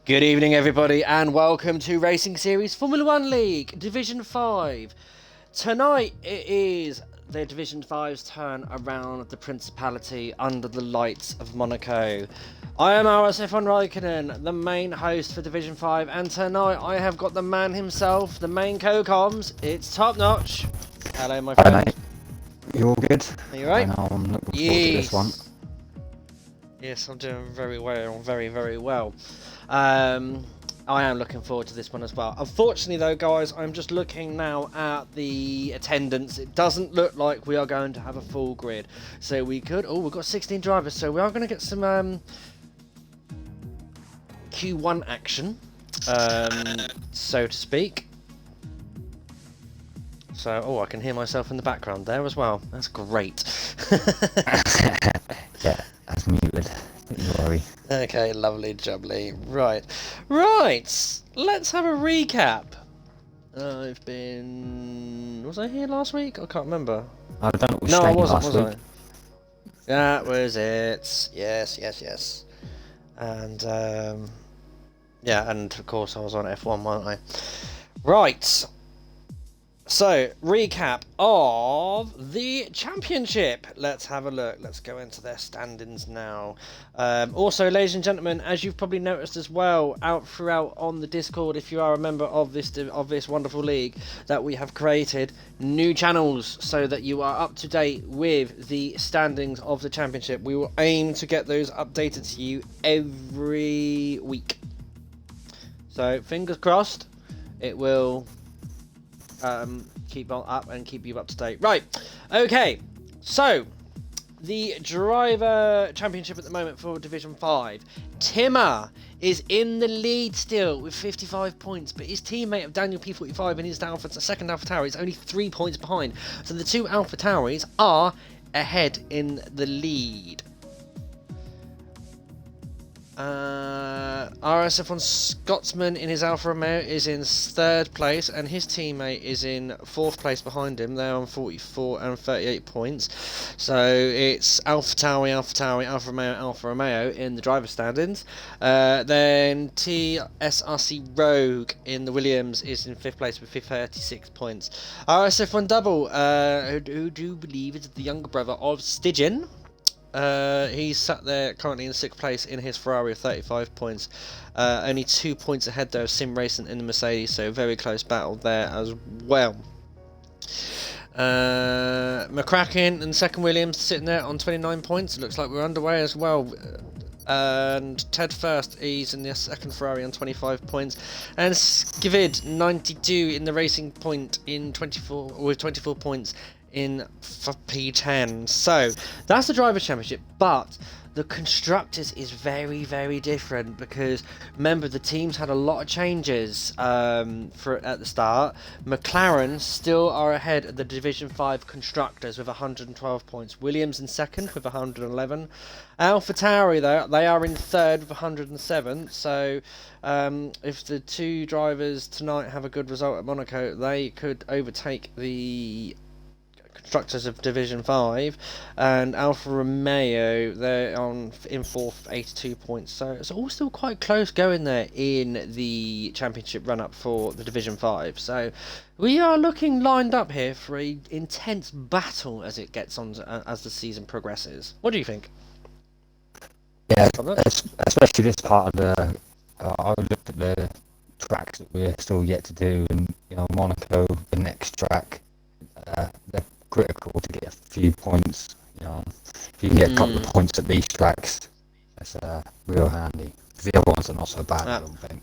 Good evening, everybody, and welcome to Racing Series Formula 1 League Division 5. Tonight it is the Division 5's turn around the Principality under the lights of Monaco. I am RSF1 Raikkonen, the main host for Division 5, and tonight I have got the man himself, the main co-coms. It's Top Notch. Hello, my friend. Hi, mate. You all good? Are you right? I know, I'm looking forward to this one. Yes, I'm doing very well, very well. I am looking forward to this one as well. Unfortunately though, guys, I'm just looking now at the attendance. It doesn't look like we are going to have a full grid. So we could... Oh, we've got 16 drivers, so we are going to get some Q1 action, so to speak. So, oh, I can hear myself in the background there as well. That's great. Yeah, that's muted. Don't worry. Okay, lovely, jubbly. Right. Let's have a recap. I've been... Was I here last week? I can't remember. I don't know. No, I wasn't, was I? That was it. Yes. And, yeah, and of course I was on F1, wasn't I? Right. So, recap of the championship. Let's have a look. Let's go into their standings now. Also, ladies and gentlemen, as you've probably noticed as well, out throughout on the Discord, if you are a member of this wonderful league, that we have created new channels so that you are up to date with the standings of the championship. We will aim to get those updated to you every week. So, fingers crossed, it will... keep on up and keep you up to date. Right, okay, so the driver championship at the moment for Division 5. Timmer is in the lead still with 55 points, but his teammate of Daniel P45 in his second AlphaTauri is only 3 points behind. So the two AlphaTauris are ahead in the lead. RSF1 Scotsman in his Alfa Romeo is in 3rd place, and his teammate is in 4th place behind him. They're on 44 and 38 points. So it's AlphaTauri, Alfa Romeo in the driver standings. Then TSRC Rogue in the Williams is in 5th place with 36 points. RSF1 Double, who do believe is the younger brother of Stygian. He's sat there currently in 6th place in his Ferrari with 35 points. Only 2 points ahead though of Sim Racing in the Mercedes, so very close battle there as well. McCracken and second Williams sitting there on 29 points. It looks like we're underway as well. And Ted First, he's in the second Ferrari on 25 points, and Skivid 92 in the Racing Point in 24 points in P10. So that's the Drivers' Championship, but the Constructors is very different, because remember the teams had a lot of changes at the start. McLaren still are ahead of the Division 5 Constructors with 112 points. Williams in second with 111. AlphaTauri though, they are in third with 107. So if the two drivers tonight have a good result at Monaco, they could overtake the Constructors of Division 5, and Alfa Romeo, they're in 4th, 82 points, so it's all still quite close going there in the championship run-up for the Division 5, so we are looking lined up here for a intense battle as it gets on as the season progresses. What do you think? Yeah, especially this part of the... I looked at the tracks that we're still yet to do, and Monaco, the next track, they're critical to get a few points. If you can get a couple of points at these tracks, that's real handy. The other ones are not so bad, I don't think.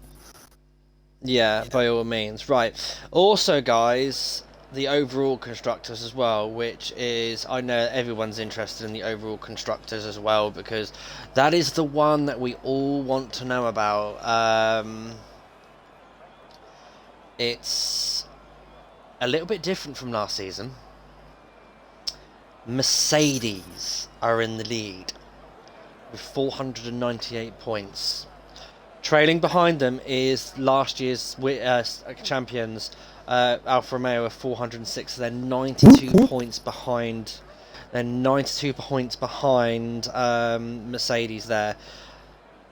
Yeah, by all means. Right. Also, guys, the overall Constructors as well, which is, I know everyone's interested in the overall Constructors as well, because that is the one that we all want to know about. It's a little bit different from last season. Mercedes are in the lead with 498 points. Trailing behind them is last year's champions, Alfa Romeo, with 406. So they're 92 points behind. They're 92 points behind Mercedes there.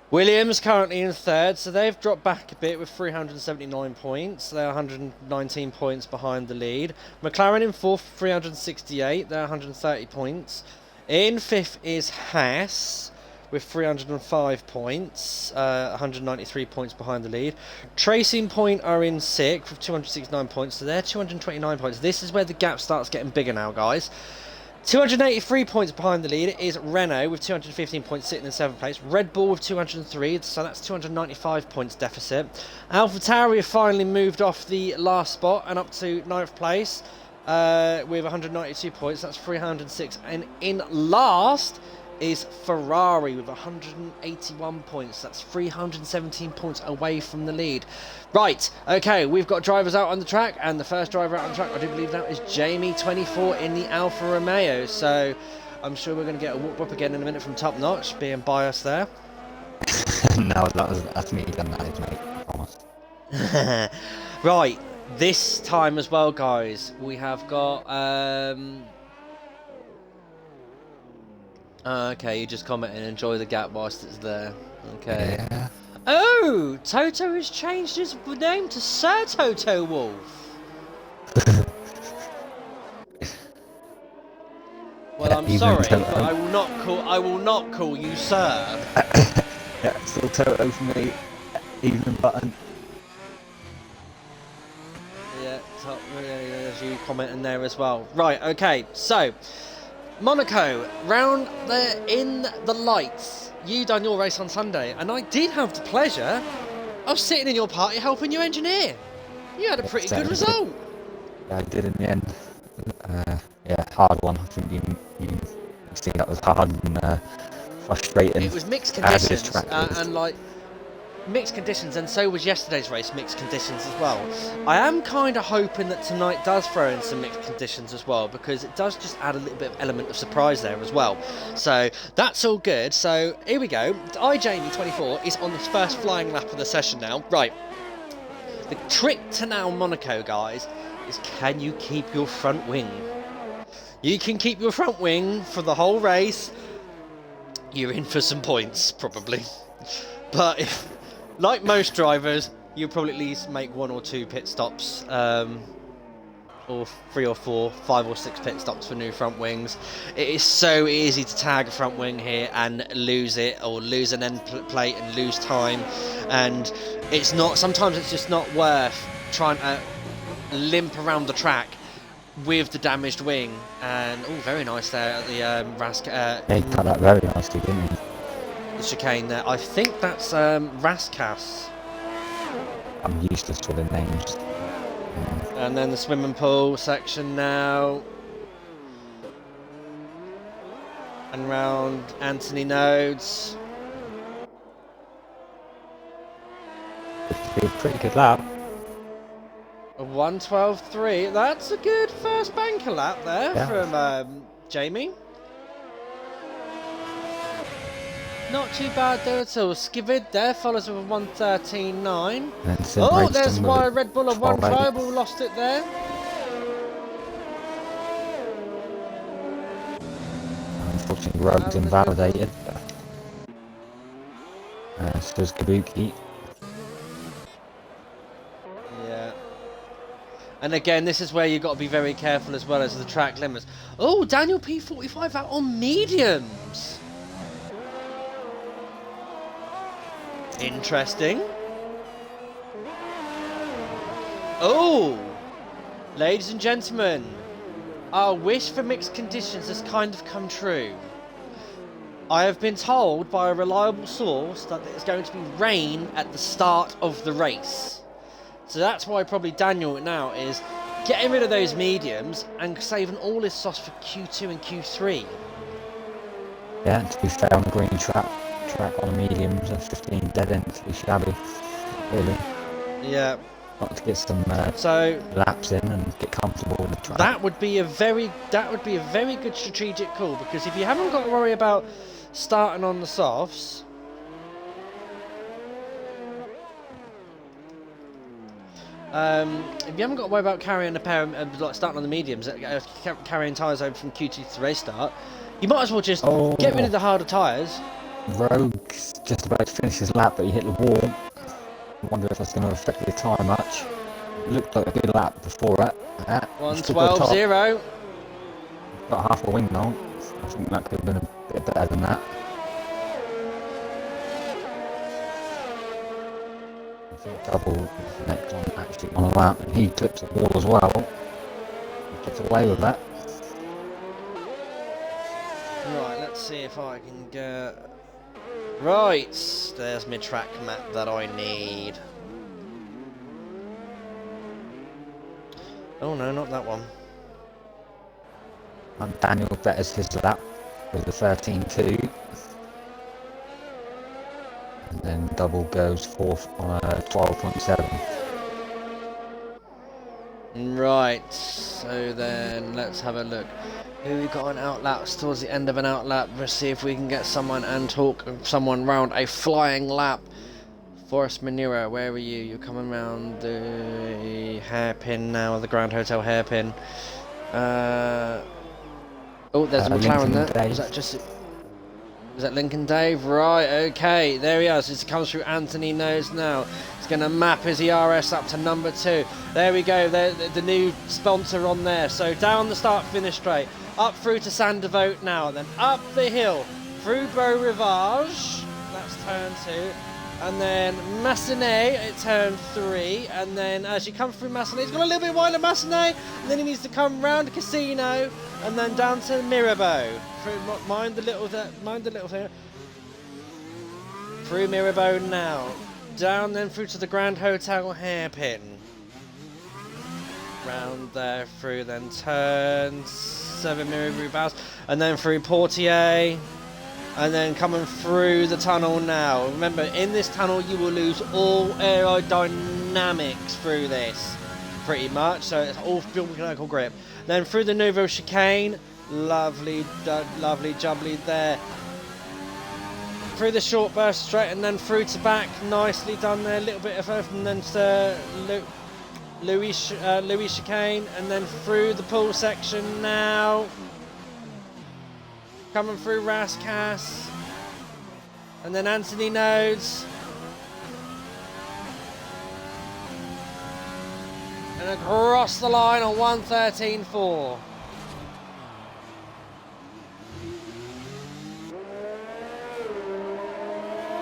Williams currently in third, so they've dropped back a bit with 379 points. They're 119 points behind the lead. McLaren in fourth, 368. They're 130 points. In fifth is Haas with 305 points, 193 points behind the lead. Racing Point are in sixth with 269 points, so they're 229 points. This is where the gap starts getting bigger now, guys. 283 points behind the lead is Renault with 215 points sitting in 7th place. Red Bull with 203, so that's 295 points deficit. AlphaTauri have finally moved off the last spot and up to 9th place with 192 points, that's 306. And in last is Ferrari with 181 points, that's 317 points away from the lead. Right, okay, we've got drivers out on the track, and the first driver out on the track, I do believe now, is Jamie 24 in the Alfa Romeo, so I'm sure we're going to get a whoop-whoop again in a minute from Top Notch, being biased there. No, that's me done that is, mate, I promise. Right, this time as well, guys, we have got okay, you just comment and enjoy the gap whilst it's there. Okay. Yeah. Oh, Toto has changed his name to Sir Toto Wolf. Well, I'm sorry, but I will not call you sir. Yeah, still Toto for me. Evening button. Yeah, top, as you comment in there as well. Right, okay, so Monaco, round there in the lights. You done your race on Sunday, and I did have the pleasure of sitting in your party helping you engineer. You had a pretty good result. Yeah, I did in the end. Yeah, hard one. I think you see that was hard and frustrating. It was mixed conditions, and like mixed conditions, and so was yesterday's race mixed conditions as well. I am kind of hoping that tonight does throw in some mixed conditions as well, because it does just add a little bit of element of surprise there as well. So that's all good. So here we go. Jamie 24 is on the first flying lap of the session now. Right. The trick to now Monaco, guys, is can you keep your front wing? You can keep your front wing for the whole race. You're in for some points, probably. But if, like most drivers, you'll probably at least make 1 or 2 pit stops, or 3 or 4, 5 or 6 pit stops for new front wings. It is so easy to tag a front wing here and lose it, or lose an end plate and lose time. And it's not. Sometimes it's just not worth trying to limp around the track with the damaged wing. And oh, very nice there at the He cut that very nicely, didn't he? the chicane there. I think that's Raskas. I'm useless with the names. And then the swimming pool section now. And round Anthony Nodes. It's a pretty good lap. A 1:12.3. That's a good first banker lap there from Jamie. Not too bad there at all. Skivid there follows with a 1:13.9. Oh, there's why Red Bull have won Tribal, lost it there. Unfortunately, Rogue's invalidated. So is Kabuki. Yeah. And again, this is where you've got to be very careful as well as the track limits. Oh, Daniel P45 out on mediums. Interesting. Oh, ladies and gentlemen, our wish for mixed conditions has kind of come true. I have been told by a reliable source that there's going to be rain at the start of the race. So that's why probably Daniel now is getting rid of those mediums and saving all his sauce for Q2 and Q3. Yeah, to be fair, on the green track on the mediums, that's 15 dead ends, too shabby, really. Yeah. Not to get some so laps in and get comfortable with the track. That would be a very good strategic call, because if you haven't got to worry about starting on the softs, if you haven't got to worry about carrying a pair of, like starting on the mediums, carrying tyres over from Q2 to the race start, you might as well just get rid of the harder tyres. Rogue's just about to finish his lap, but he hit the wall. I wonder if that's going to affect the tyre much. It looked like a good lap before that. 1:12.0. Got half a wing now. I think that could have been a bit better than that. I think double is the next one actually on a lap, and he clips the wall as well. He gets away with that. Right, let's see if I can get... Right, there's my track map that I need. Oh no, not that one. And Daniel betters his lap with a 13.2. And then double goes fourth on a 12.7. Right, so then let's have a look. Who we got on outlaps towards the end of an outlap? Let's see if we can get someone and talk someone round a flying lap. Forest Manura, where are you? You're coming round the hairpin now, the Grand Hotel hairpin. Oh, there's a McLaren there. Was that just... Was that Lincoln Dave? Right, okay. There he is. As he comes through Anthony Nose now. He's going to map his ERS up to number 2. There we go. The new sponsor on there. So down the start-finish straight. Up through to Sandervote now. Then up the hill. Through Beau Rivage. That's turn 2. And then Massenet at turn 3. And then as you come through Massenet, he's got a little bit wide of Massenet. And then he needs to come round Casino. And then down to Mirabeau. Mind the little thing. Through Mirabeau now. Down then through to the Grand Hotel hairpin. Round there through then turn 7 Mirabeau Bows. And then through Portier. And then coming through the tunnel now. Remember, in this tunnel you will lose all aerodynamics through this. Pretty much. So it's all mechanical grip. Then through the Nouveau chicane. Lovely jubbly there. Through the short burst straight and then through to back. Nicely done there. A little bit of earth and then to Louis chicane. And then through the pool section now. Coming through Rascasse. And then Anthony Nodes. And across the line on 1:13.4.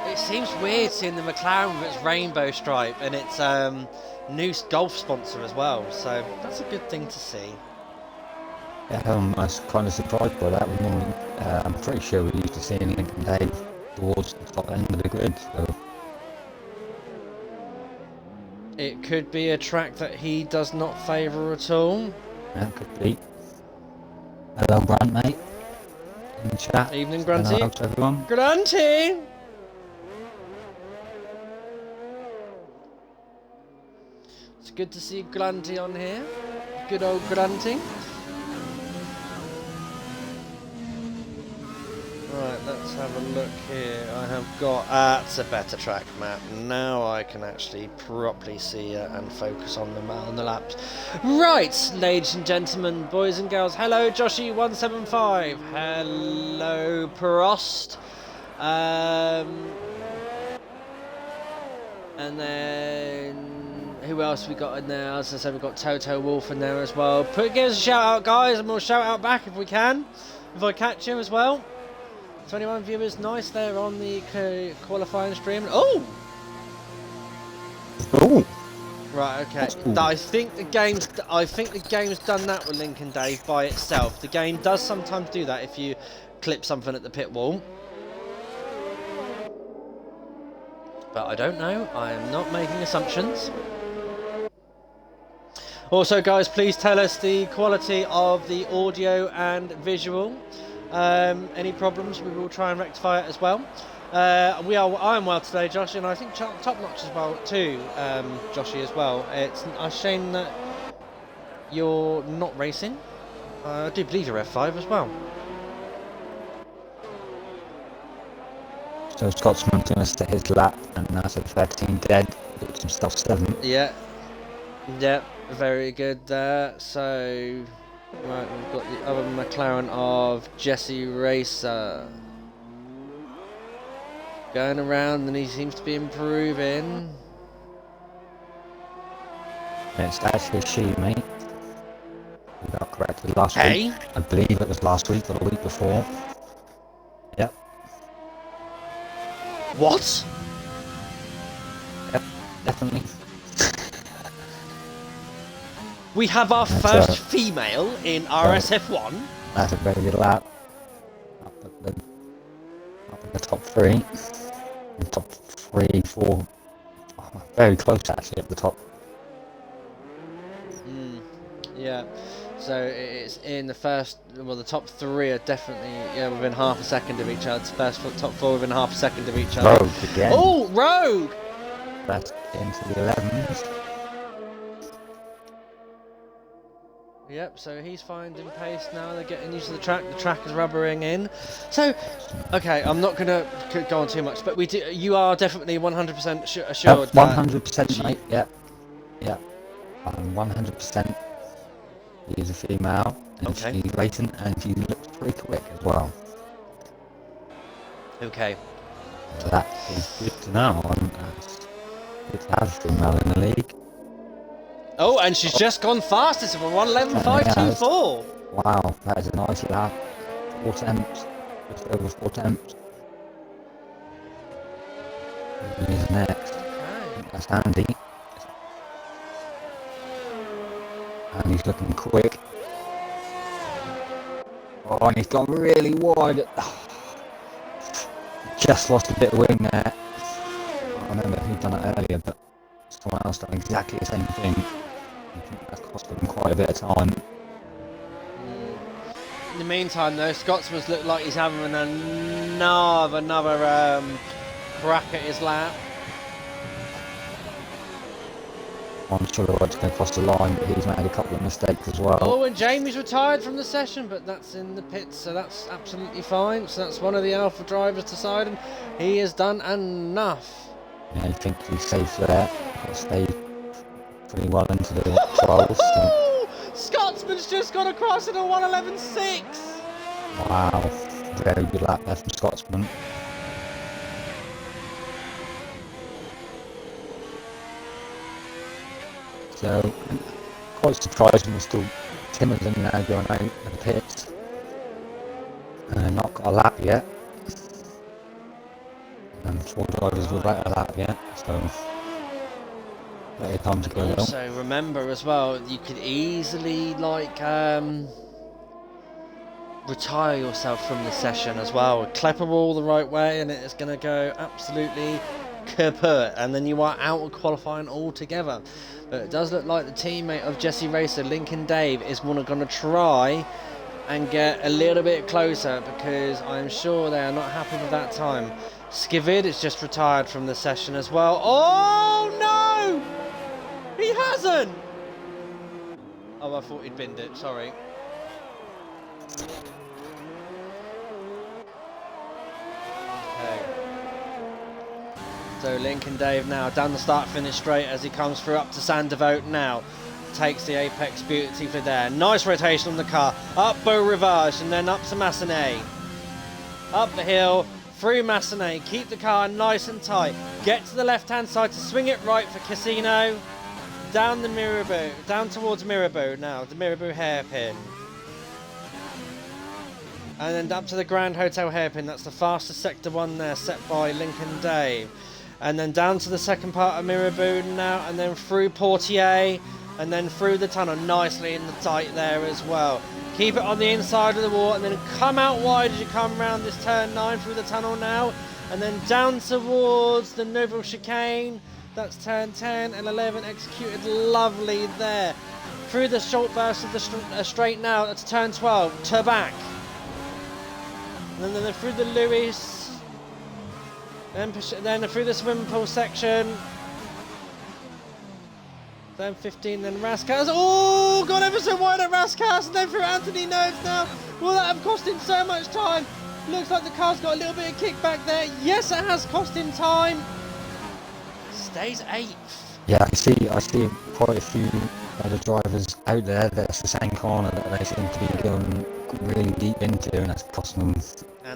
It seems weird seeing the McLaren with its rainbow stripe and its new golf sponsor as well. So that's a good thing to see. Yeah, I was kind of surprised by that. I'm pretty sure we used to see Lincoln Dave towards the top end of the grid. So. It could be a track that he does not favour at all. Yeah, could be. Hello, Grant, mate. In the chat. Evening, Grunty. Hello to everyone. Grunty! It's good to see Grunty on here. Good old Grunty. Right, let's have a look here. I have got... that's a better track map. Now I can actually properly see it and focus on the laps. Right, ladies and gentlemen, boys and girls. Hello, Joshy175. Hello, Prost. And then... who else we got in there? As I said, we've got Toto Wolff in there as well. Give us a shout out, guys, and we'll shout out back if we can. If I catch you as well. 21 viewers, nice there on the qualifying stream. Oh! Oh! Right, okay. I think the game's done that with Lincoln Dave by itself. The game does sometimes do that if you clip something at the pit wall. But I don't know. I am not making assumptions. Also, guys, please tell us the quality of the audio and visual. Any problems, we will try and rectify it as well. I am well today, Josh, and I think Top Notch is well too, Joshy as well. It's a shame that you're not racing. I do believe you're F5 as well. So Scotsman's going to set his lap, and that's a 13 dead, put himself 7. Yeah, very good there. So... right, we've got the other McLaren of Jesse Racer. Going around, and he seems to be improving. It's actually a she, mate. We got corrected last week. I believe it was last week or the week before. Yep. What? Yep, definitely. We have our first female in RSF1. That's a very good lap. Up in the top 3. The top 3, 4. Oh, very close actually at the top. Yeah. So it's in the first. Well, the top 3 are definitely within half a second of each other. First top 4 within half a second of each other. Rogue again. Oh, Rogue! That's into the 11s. Yep, so he's finding pace now. They're getting used to the track. The track is rubbering in. So, okay, I'm not going to go on too much, but we do. You are definitely 100% assured. 100%, mate. Yep. Yep. 100%. She's a female, and she's racing, and she looks pretty quick as well. Okay. So that is good to know. It's good to have a female in the league. Oh, and she's just gone fastest of a 1:11.524. Wow, that is a nice lap. 4 temps, just over 4 temps. Who's next? That's Andy. And he's looking quick. Oh, and he's gone really wide. Just lost a bit of wing there. I remember who'd done it earlier, but someone else done exactly the same thing. I think that's cost him quite a bit of time. In the meantime, though, Scotsman's looked like he's having another crack at his lap. I'm sure I to go across the line, but he's made a couple of mistakes as well. Oh, and Jamie's retired from the session, but that's in the pits, so that's absolutely fine. So that's one of the Alpha drivers deciding he has done enough. Yeah, I think he's safe there. He'll stay pretty well into the trials. So. Scotsman's just got across at a 1:11.6. Wow, very good lap there from Scotsman. So, quite surprised we're still Timmer's in now going out in the pits. Not got a lap yet. And 4 drivers without a lap yet, so plenty of time to go though. Also, remember as well, you could easily retire yourself from the session as well. Klepper all the right way, and it is going to go absolutely kaput, and then you are out of qualifying altogether. But it does look like the teammate of Jesse Racer, Lincoln Dave, is going to try and get a little bit closer, because I'm sure they are not happy with that time. Skivid is just retired from the session as well. Oh no! He hasn't! Oh, I thought he'd binned it, sorry. Okay. So Lincoln Dave now down the start finish straight as he comes through up to Sandervote now. Takes the apex beautifully there. Nice rotation on the car. Up Beau Rivage and then up to Massenet. Up the hill, through Massenet. Keep the car nice and tight. Get to the left hand side to swing it right for Casino. Down the Mirabeau, down towards Mirabeau now, the Mirabeau hairpin. And then up to the Grand Hotel hairpin. That's the fastest sector 1 there, set by Lincoln Dave. And then down to the second part of Mirabeau now, and then through Portier, and then through the tunnel, nicely in the tight there as well. Keep it on the inside of the wall, and then come out wide as you come around this turn 9 through the tunnel now, and then down towards the Neuville chicane. That's turn 10 and 11, executed lovely there. Through the short burst of the straight now, that's turn 12, to back. And then through the Lewis, then through the swimming pool section. Then 15, then Raskas. Oh, got ever so wide at Raskas, and then through Anthony Nodes now. Will that have cost him so much time? Looks like the car's got a little bit of kickback there. Yes, it has cost him time. Stays 8th. Yeah, I see quite a few other drivers out there. That's the same corner that they seem to be going really deep into, and that's costing them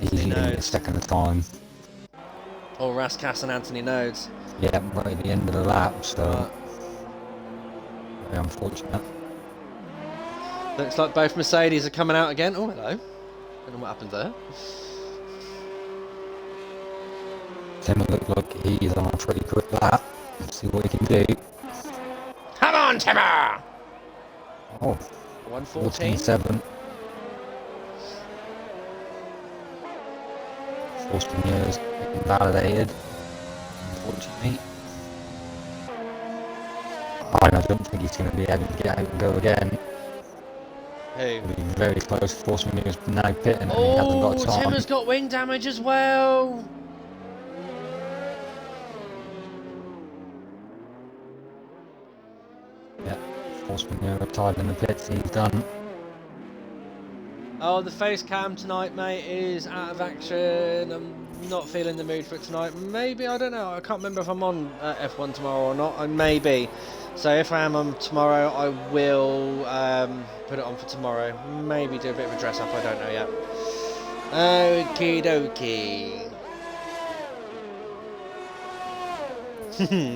easily a second of time. Or Raskas and Anthony Nodes. Yeah, right at the end of the lap, so Right. very unfortunate. Looks like both Mercedes are coming out again. Oh, hello. Don't know what happened there. Tim looked like he's on a pretty quick lap. Let's see what he can do. Come on, Timmer! Oh, 114. 14.7. Force maneuvers invalidated, unfortunately. Oh, and I don't think he's going to be able to get out and go again. Who? It'll be very close. Force maneuvers now pitting and he hasn't got Oh, time. Timmer's got wing damage as well. Yeah, force maneuver tied in the pits, he's done. Oh, the face cam tonight, mate, is out of action. I'm not feeling the mood for it tonight. Maybe, I don't know. I can't remember if I'm on F1 tomorrow or not. I may be. So if I am on tomorrow, I will put it on for tomorrow. Maybe do a bit of a dress up. I don't know yet. Okie dokie.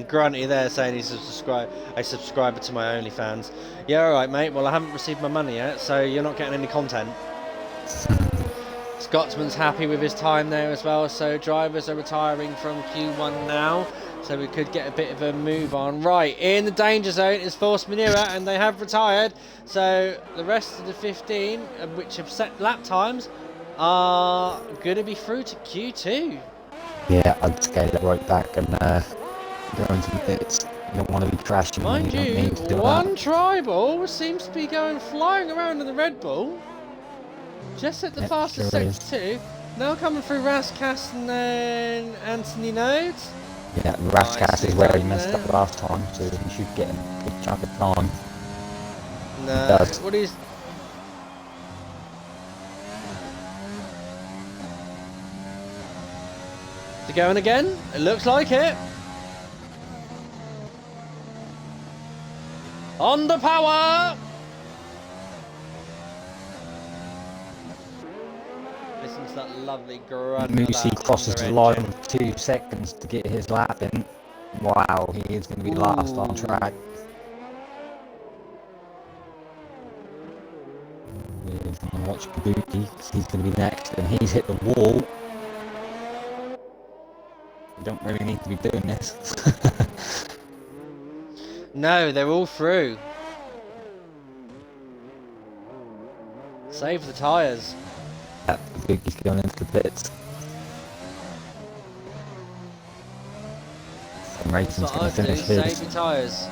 Grunty there saying he's a subscriber to my OnlyFans. Yeah, alright, mate. Well, I haven't received my money yet, so you're not getting any content. Scotsman's happy with his time there as well, so drivers are retiring from Q1 now, so we could get a bit of a move on. Right, in the danger zone is Force Manure, and they have retired, so the rest of the 15, which have set lap times, are going to be through to Q2. Yeah, I'd scale it right back and go into the pits. You don't want to be crashing. Mind you you, don't need to do one that. tribal seems to be going flying around in the Red Bull. Just at the fastest sure sector 2. Now coming through Raskas and then Anthony Nodes. Yeah, Raskas Nicely is where he done messed there. up last time, so he should get a good chunk of time. No, He does. what is... They're going again? It looks like it. On the power! Listen to that lovely grunt. Moosey of that crosses the under line engine. with 2 seconds to get his lap in. Wow, he is going to be last on track. We're going to watch Kabuki, he's going to be next, and he's hit the wall. We don't really need to be doing this. No, they're all through. Save the tyres. Yeah, Kabuki's going into the pits. And Racing's That's going what to I'd do, finish save his. your tyres.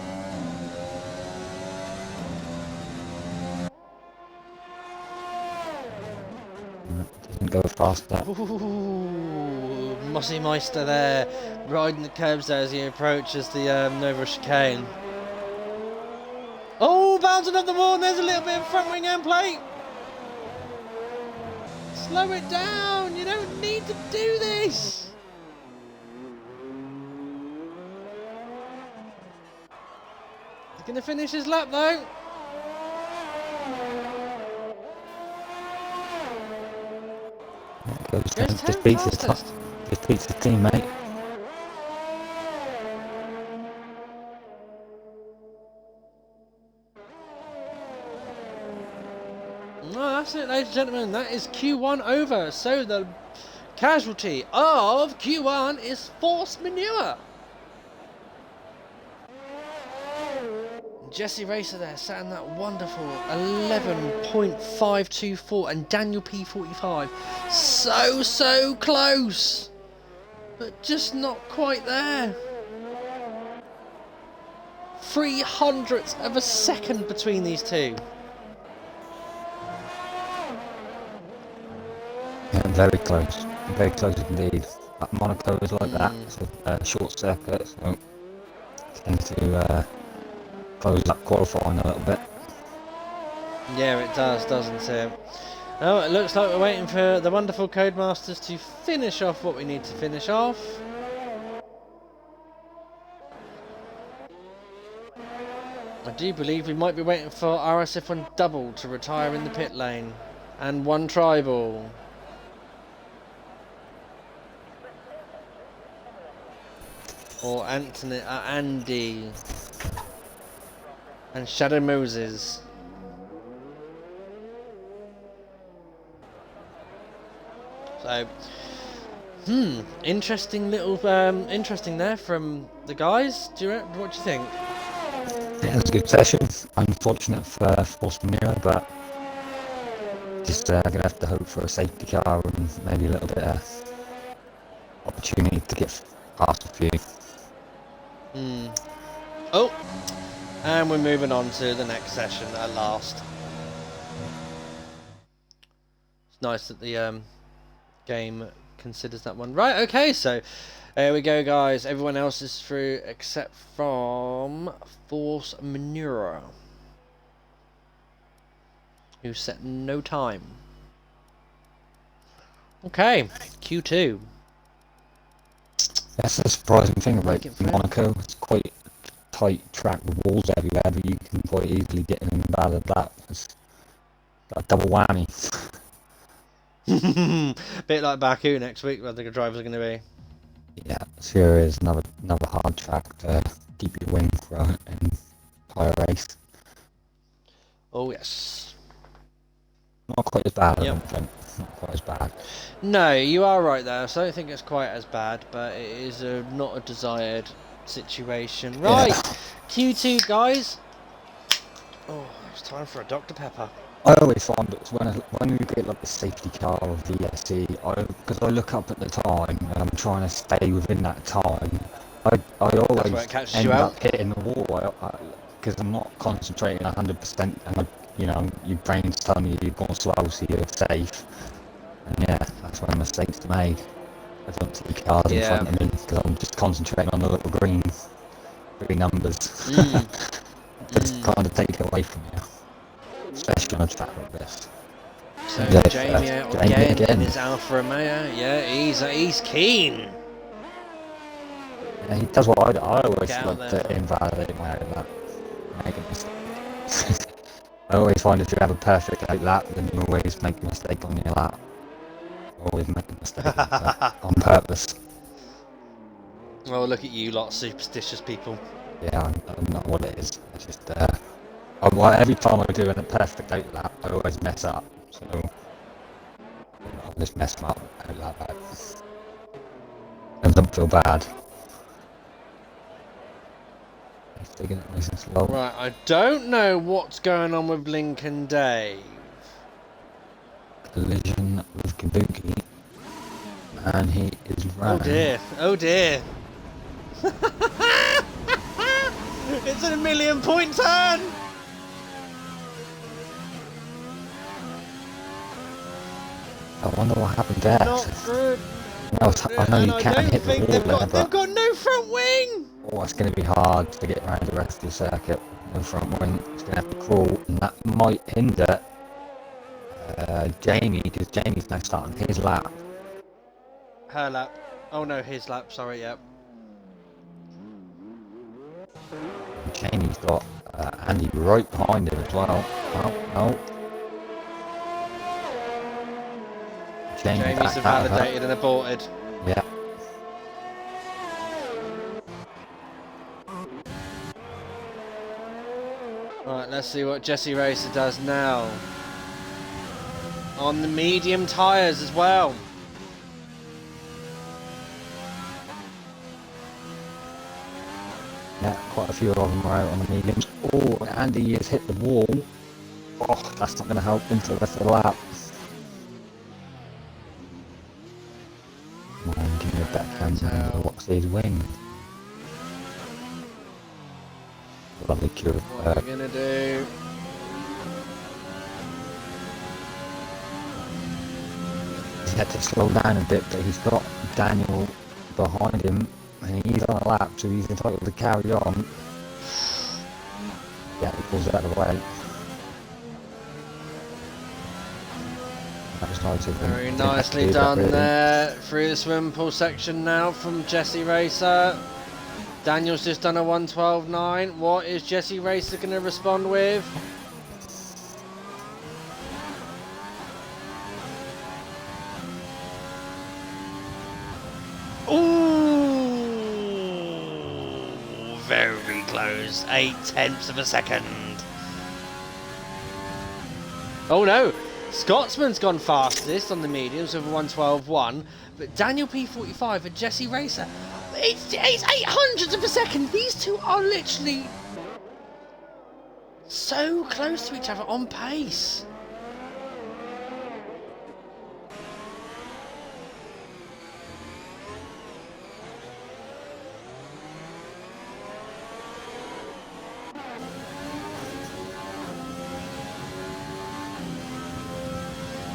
Doesn't go faster. Ooh, Mossy Meister there, riding the curbs there as he approaches the Nova chicane. Oh, bouncing off the wall, and there's a little bit of front wing end plate. Slow it down, you don't need to do this. He's going to finish his lap though. Just beats his teammate. Well, that's it, ladies and gentlemen. That is Q1 over. So the casualty of Q1 is Force Manure. Jesse Racer there sat in that wonderful 11.524 and Daniel P45 so close, but just not quite there. 0.03 of a second between these two. Yeah, very close indeed. Monaco is like that, it's a short circuit, so tend to close up qualifying a little bit. Yeah, it does, doesn't it? Oh, it looks like we're waiting for the wonderful Codemasters to finish off what we need to finish off. I do believe we might be waiting for RSF1 double to retire in the pit lane. And one tribal. or Andy, and Shadow Moses. So, interesting little, interesting there from the guys. What do you think? Yeah, it was a good session. Unfortunate for Force Manure, but just gonna have to hope for a safety car and maybe a little bit of opportunity to get past a few. Oh, and we're moving on to the next session at last. It's nice that the game considers that one. Right, okay, so there we go, guys. Everyone else is through except from Force Manure, who set no time. Okay, Q2. That's the surprising thing about Monaco. It's quite a tight track with walls everywhere, but you can quite easily get in an invalid lap. It's got a double whammy. Bit like Baku next week, where the drivers are going to be. Yeah, sure is another hard track to keep your wing for an entire race. Oh yes. Not quite as bad, I don't think. Not quite as bad. No, you are right there. So I don't think it's quite as bad, but it is not a desired situation. Right, yeah. Q2, guys. Oh, it's time for a Dr. Pepper. I always find that when we get like the safety car or VSE, because I look up at the time and I'm trying to stay within that time, I always end up hitting the wall because I'm not concentrating 100%, and your brain's telling you you're going slow so you're safe, and yeah, that's where mistakes are made. I don't see the cars in front of me because I'm just concentrating on the little green numbers. Just kind of take it away from you. Especially on a track like this. So Jamie out again in his Alfa Romeo. Yeah, he's keen. Yeah, he does what I always like to invalidate my own lap. Make a mistake. I always find if you have a perfect lap, then you always make a mistake on your lap. Always make a mistake on purpose. Oh, look at you lot, superstitious people. Yeah, I'm not what it is. It's just every time I do a perfect lap, I always mess up. So I'll just mess them up like that. I don't feel bad. He's taking it nice and slow. Right, I don't know what's going on with Lincoln Dave. Collision with Kabuki, and he is running. Oh dear! Oh dear! It's a 1,000,000-point turn. I wonder what happened there. Not good. I know you can't hit the wall there, but they've got no front wing. Oh, it's going to be hard to get around the rest of the circuit. No front wing. It's going to have to crawl, and that might hinder Jamie, because Jamie's now starting his lap. Her lap. Oh no, his lap. Sorry, yep. Jamie's got Andy right behind him as well. Oh, no. Jamie's validated and aborted. Yeah. Right, let's see what Jesse Racer does now. On the medium tyres as well. Yeah, quite a few of them are out on the mediums. Oh, Andy has hit the wall. Oh, that's not going to help him for the rest of the lap. Come on, give me a backhand and what's his wing. Lovely cure. What are we going to do? He had to slow down a bit, but he's got Daniel behind him and he's on a lap, so he's entitled to carry on. Yeah, he pulls it out of the way. That was nice of him. Very nicely done there. Through the swimming pool section now from Jesse Racer. Daniel's just done a 1:12.9. What is Jesse Racer going to respond with? Ooh! very close. 0.8 of a second. Oh no! Scotsman's gone fastest on the mediums with a 1:12.1, but Daniel P45 and Jesse Racer, it's 0.08 of a second. These two are literally so close to each other on pace.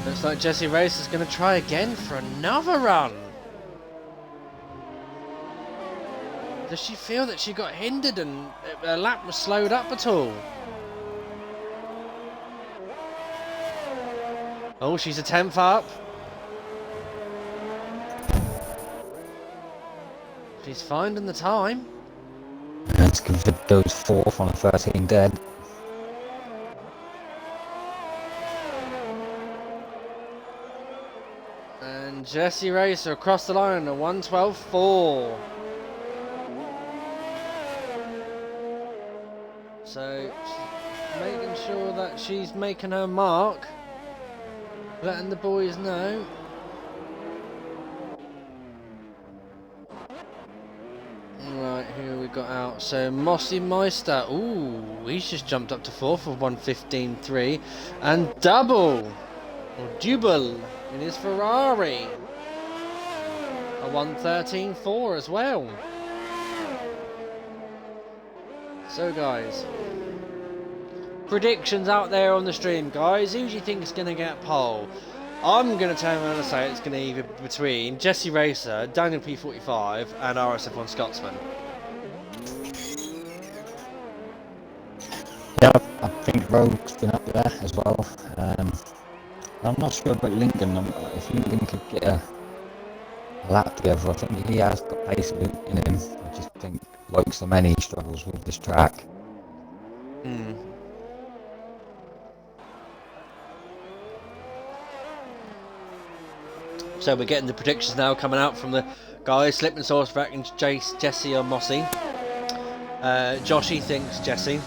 Looks like Jesse Race is going to try again for another run. Does she feel that she got hindered and her lap was slowed up at all? Oh, she's a 10th up. She's finding the time. Let's give it goes 4th on a 13 dead. And Jesse Racer across the line, a 1:12.4. So, she's making sure that she's making her mark, letting the boys know. Right, who we got out? So, Mossy Meister, ooh, he's just jumped up to 4th with 1:15.3. And double, or double, in his Ferrari. A 1:13.4 as well. So guys, predictions out there on the stream, guys. Who do you think is going to get pole? I'm going to turn around and say it's going to either be between Jesse Racer, Daniel P45 and RSF1 Scotsman. Yeah, I think Rogue's been up there as well. I'm not sure about Lincoln. If Lincoln could get a lap together, I think he has got pace in him. I just think Rogue's the many struggles with this track. So we're getting the predictions now coming out from the guys. Slip and Source reckon Jesse or Mossy. Joshy thinks Jesse.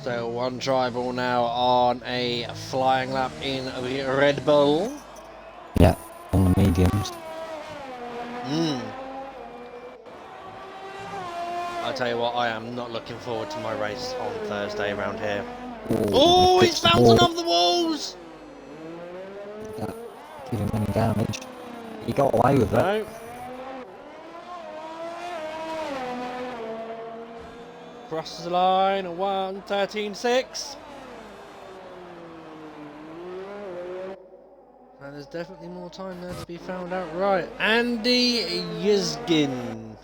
So one driver now on a flying lap in a Red Bull. Yeah, on the mediums. I tell you what, I am not looking forward to my race on Thursday around here. Oh, it's bouncing off the walls! That did him any damage. He got away with that. No. Crosses the line, a 1:13.6. And there's definitely more time there to be found out. Right, Andy Yizgin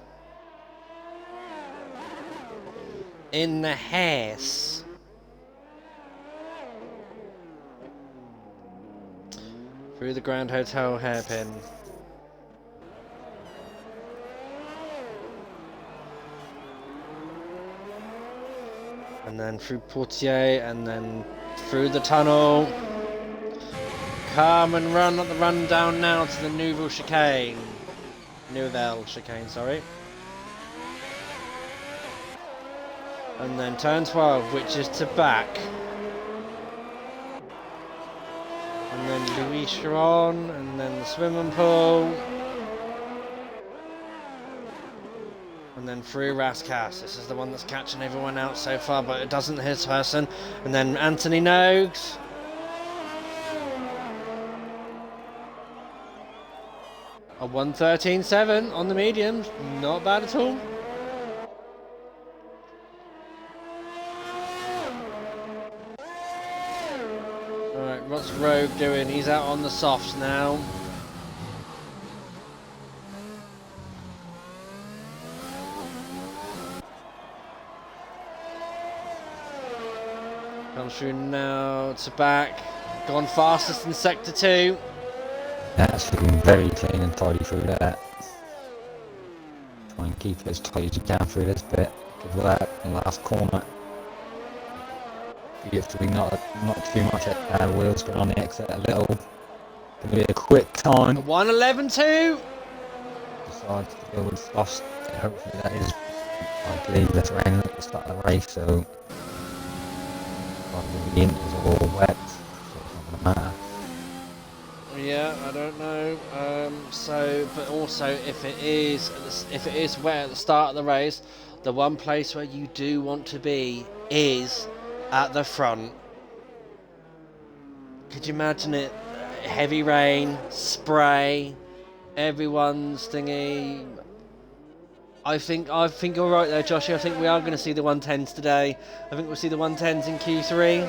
in the Hess. Through the Grand Hotel hairpin. And then through Portier, and then through the tunnel. Come and run at the run down now to the Nouvelle chicane. Nouvelle chicane, sorry. And then turn 12, which is to back. And then Louis Chiron, and then the swimming pool. And then through Raskas. This is the one that's catching everyone out so far, but it doesn't hit person. And then Anthony Noakes. A 1:13.7 on the mediums. Not bad at all. Alright, what's Rogue doing? He's out on the softs now. Comes through now to back. Gone fastest in sector 2. That's looking very clean and tidy through that. Try and keep it as tight as you can through this bit. Good work in the last corner. Beautifully, not too much wheels, but on the exit a little. Gonna be a quick time. 1:11.2. Just sides to deal with frost. Hopefully that is, I believe, the terrain at the start of the race, so probably the int is all wet, so it's not going to matter. Yeah, I don't know. But also, if it is wet at the start of the race, the one place where you do want to be is at the front. Could you imagine it? Heavy rain, spray, everyone's thingy. I think you're right there, Joshie. I think we are going to see the 110s today. I think we'll see the 110s in Q3.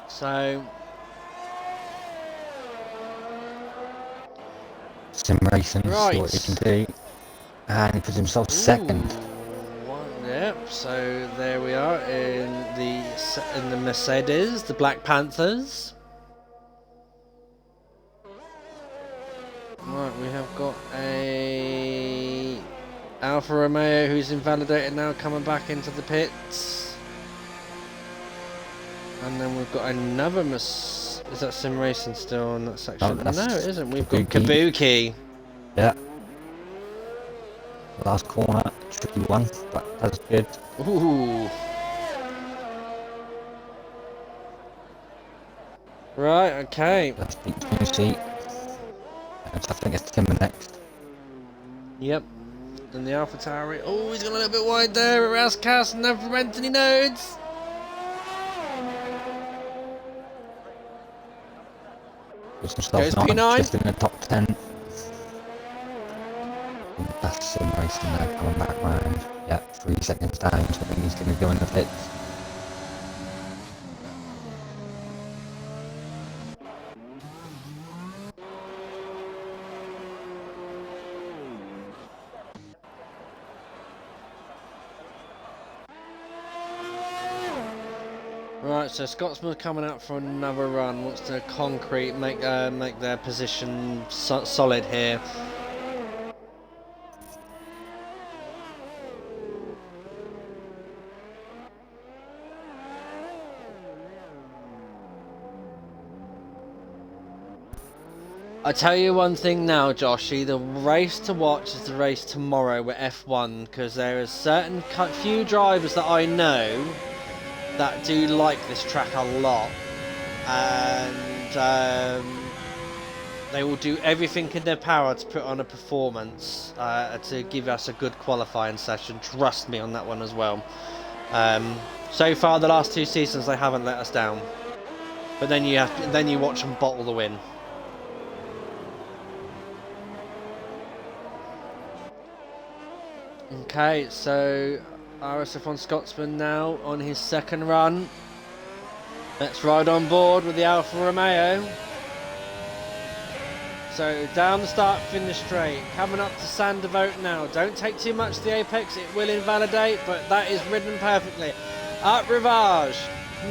So, Sim racing, right. see what he can do, and he puts himself second. Yep. So there we are in the Mercedes, the Black Panthers. Right, we have got a Alfa Romeo who's invalidated now, coming back into the pits. And then we've got another Is that Sim Racing still on that section? No, it isn't. We've got Kabuki. Yeah. Last corner, tricky one, but that's good. Ooh. Right, okay. That's the new seat. I think it's Timber next. Yep. Then the Alpha Tauri. Oh, he's gone a little bit wide there. Raskas and then from Anthony Nodes. Goes P9. Just in the top 10. That's Sim Racing now coming back round. Yeah, 3 seconds down, so I think he's going to go in the pits. Right, so Scotsman coming out for another run. Wants to concrete, make their position solid here. I tell you one thing now, Joshy, the race to watch is the race tomorrow with F1, because there are certain few drivers that I know that do like this track a lot, and they will do everything in their power to put on a performance to give us a good qualifying session. Trust me on that one as well. So far, the last 2 seasons they haven't let us down, but then you watch them bottle the win. Okay, so RSF1 Scotsman now on his second run. Let's ride on board with the Alfa Romeo. So down the start finish straight, coming up to Sandervote now. Don't take too much to the apex, it will invalidate, but that is ridden perfectly. Up Rivage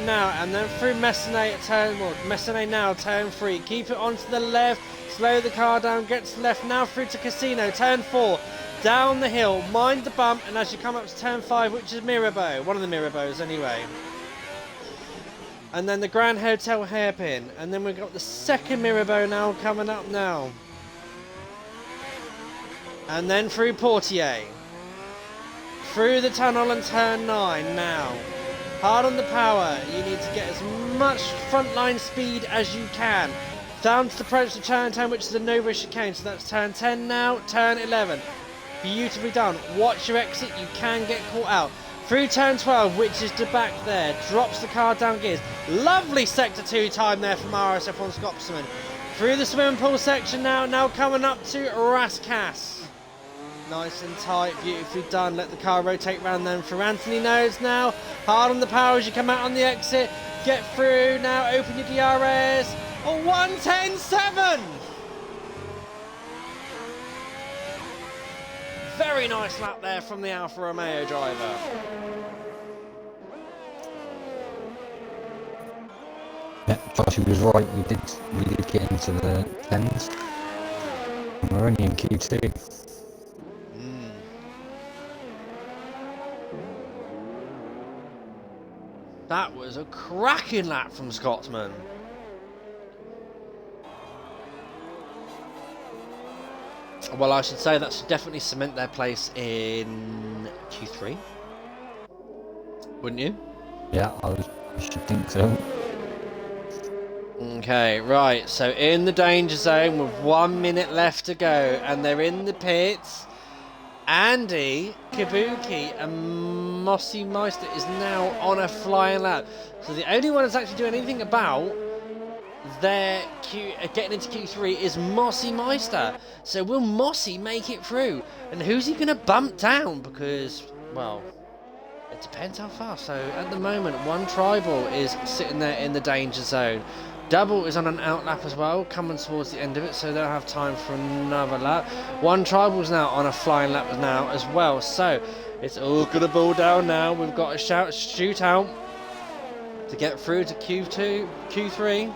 now, and then through Messonnet at turn 1. Messonnet now, turn 3. Keep it onto the left, slow the car down, get to the left, now through to Casino, turn 4. Down the hill, mind the bump, and as you come up to turn 5, which is Mirabeau, one of the Mirabeaus anyway. And then the Grand Hotel hairpin, and then we've got the second Mirabeau now coming up now. And then through Portier. Through the tunnel and turn 9 now. Hard on the power, you need to get as much frontline speed as you can. Down to the approach to turn 10, which is a no chicane, so that's turn 10 now, turn 11. Beautifully done. Watch your exit, you can get caught out. Through turn 12, which is the back there, drops the car down gears. Lovely sector 2 time there from RSF1 Scotsman. Through the swimming pool section now coming up to Raskas. Nice and tight, beautifully done. Let the car rotate round then for Anthony Nodes now. Hard on the power as you come out on the exit. Get through now, open your DRS. A 1:10.7. Very nice lap there from the Alfa Romeo driver. Yeah, Josh was right. We did get into the 10s. And we're only in Q2. That was a cracking lap from Scotsman. Well, I should say that should definitely cement their place in Q3. Wouldn't you? Yeah, I should think so. Okay, right, so in the danger zone with 1 minute left to go, and they're in the pits. Andy, Kabuki, and Mossy Meister is now on a flying lap. So the only one that's actually doing anything about their getting into Q3 is Mossy Meister. So will Mossy make it through? And who's he going to bump down? Because, well, it depends how far. So at the moment, one Tribal is sitting there in the danger zone. Double is on an outlap as well, coming towards the end of it, so they'll have time for another lap. One Tribal's now on a flying lap now as well, so it's all going to boil down now. We've got a shootout to get through to Q3.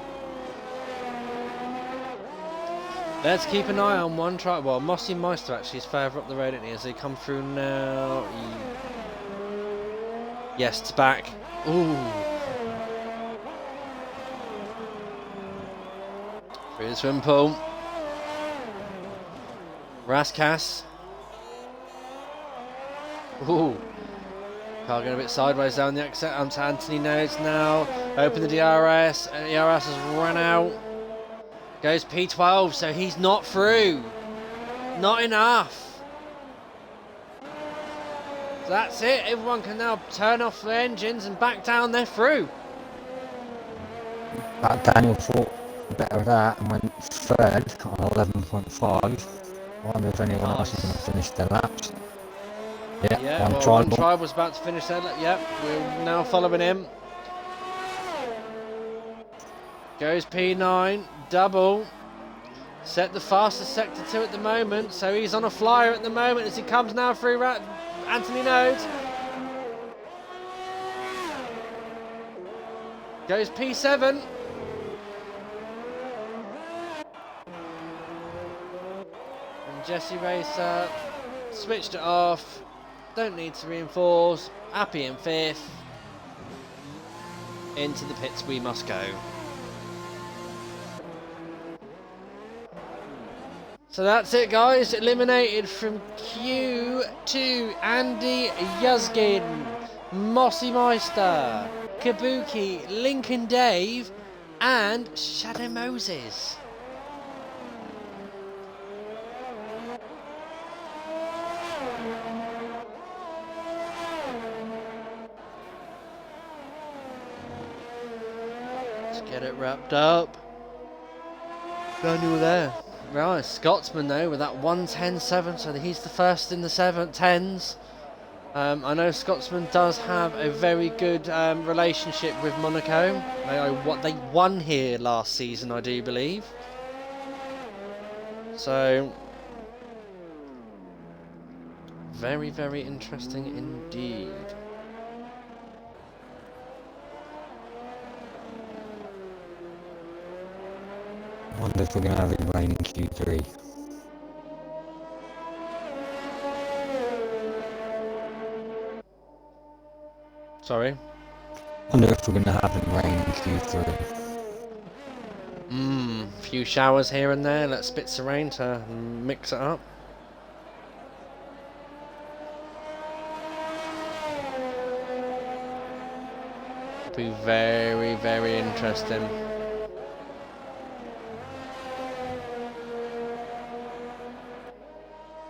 Let's keep an eye on one Tribal. Well, Mossy Meister actually is further up the road, isn't he? As they come through now. Yes, it's back. Ooh. Through the swim pool. Raskas. Ooh. Car going a bit sideways down the exit. To Anthony Nodes now. Open the DRS. And DRS has run out. Goes P12, so he's not through. Not enough. So that's it. Everyone can now turn off their engines and back down. They're through. Daniel thought better of that and went third on 11.5. I wonder if anyone else is going to finish their laps. Yeah, one Tribe was about to finish their lap. Yep, we're now following him. Goes P9, double. Set the fastest sector 2 at the moment, so he's on a flyer at the moment as he comes now through Anthony Nodes. Goes P7. And Jesse Racer switched it off. Don't need to reinforce. Happy in 5th. Into the pits we must go. So that's it, guys. Eliminated from Q2, Andy Yuzgin, Mossy Meister, Kabuki, Lincoln Dave, and Shadow Moses. Let's get it wrapped up. Daniel there. Right, Scotsman though with that 1:10.7, so he's the first in the 10s. I know Scotsman does have a very good relationship with Monaco. They won here last season, I do believe. So very, very interesting indeed. I wonder if we're going to have it rain in Q3. Sorry? I wonder if we're going to have it rain in Q3. Few showers here and there. Let's spit some rain to mix it up. Be very, very interesting.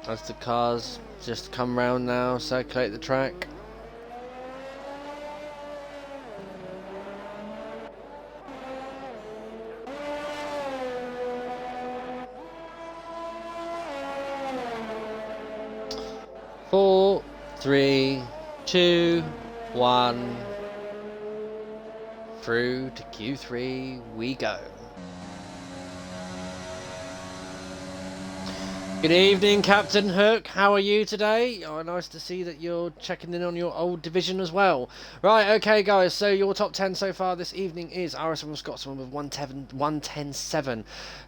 As the cars just come round now, circulate the track. Four, 3, 2, 1. Through to Q3 we go. Good evening, Captain Hook. How are you today? Oh, nice to see that you're checking in on your old division as well. Right, okay, guys. So your top 10 so far this evening is RSF1 Scotsman with 110.7,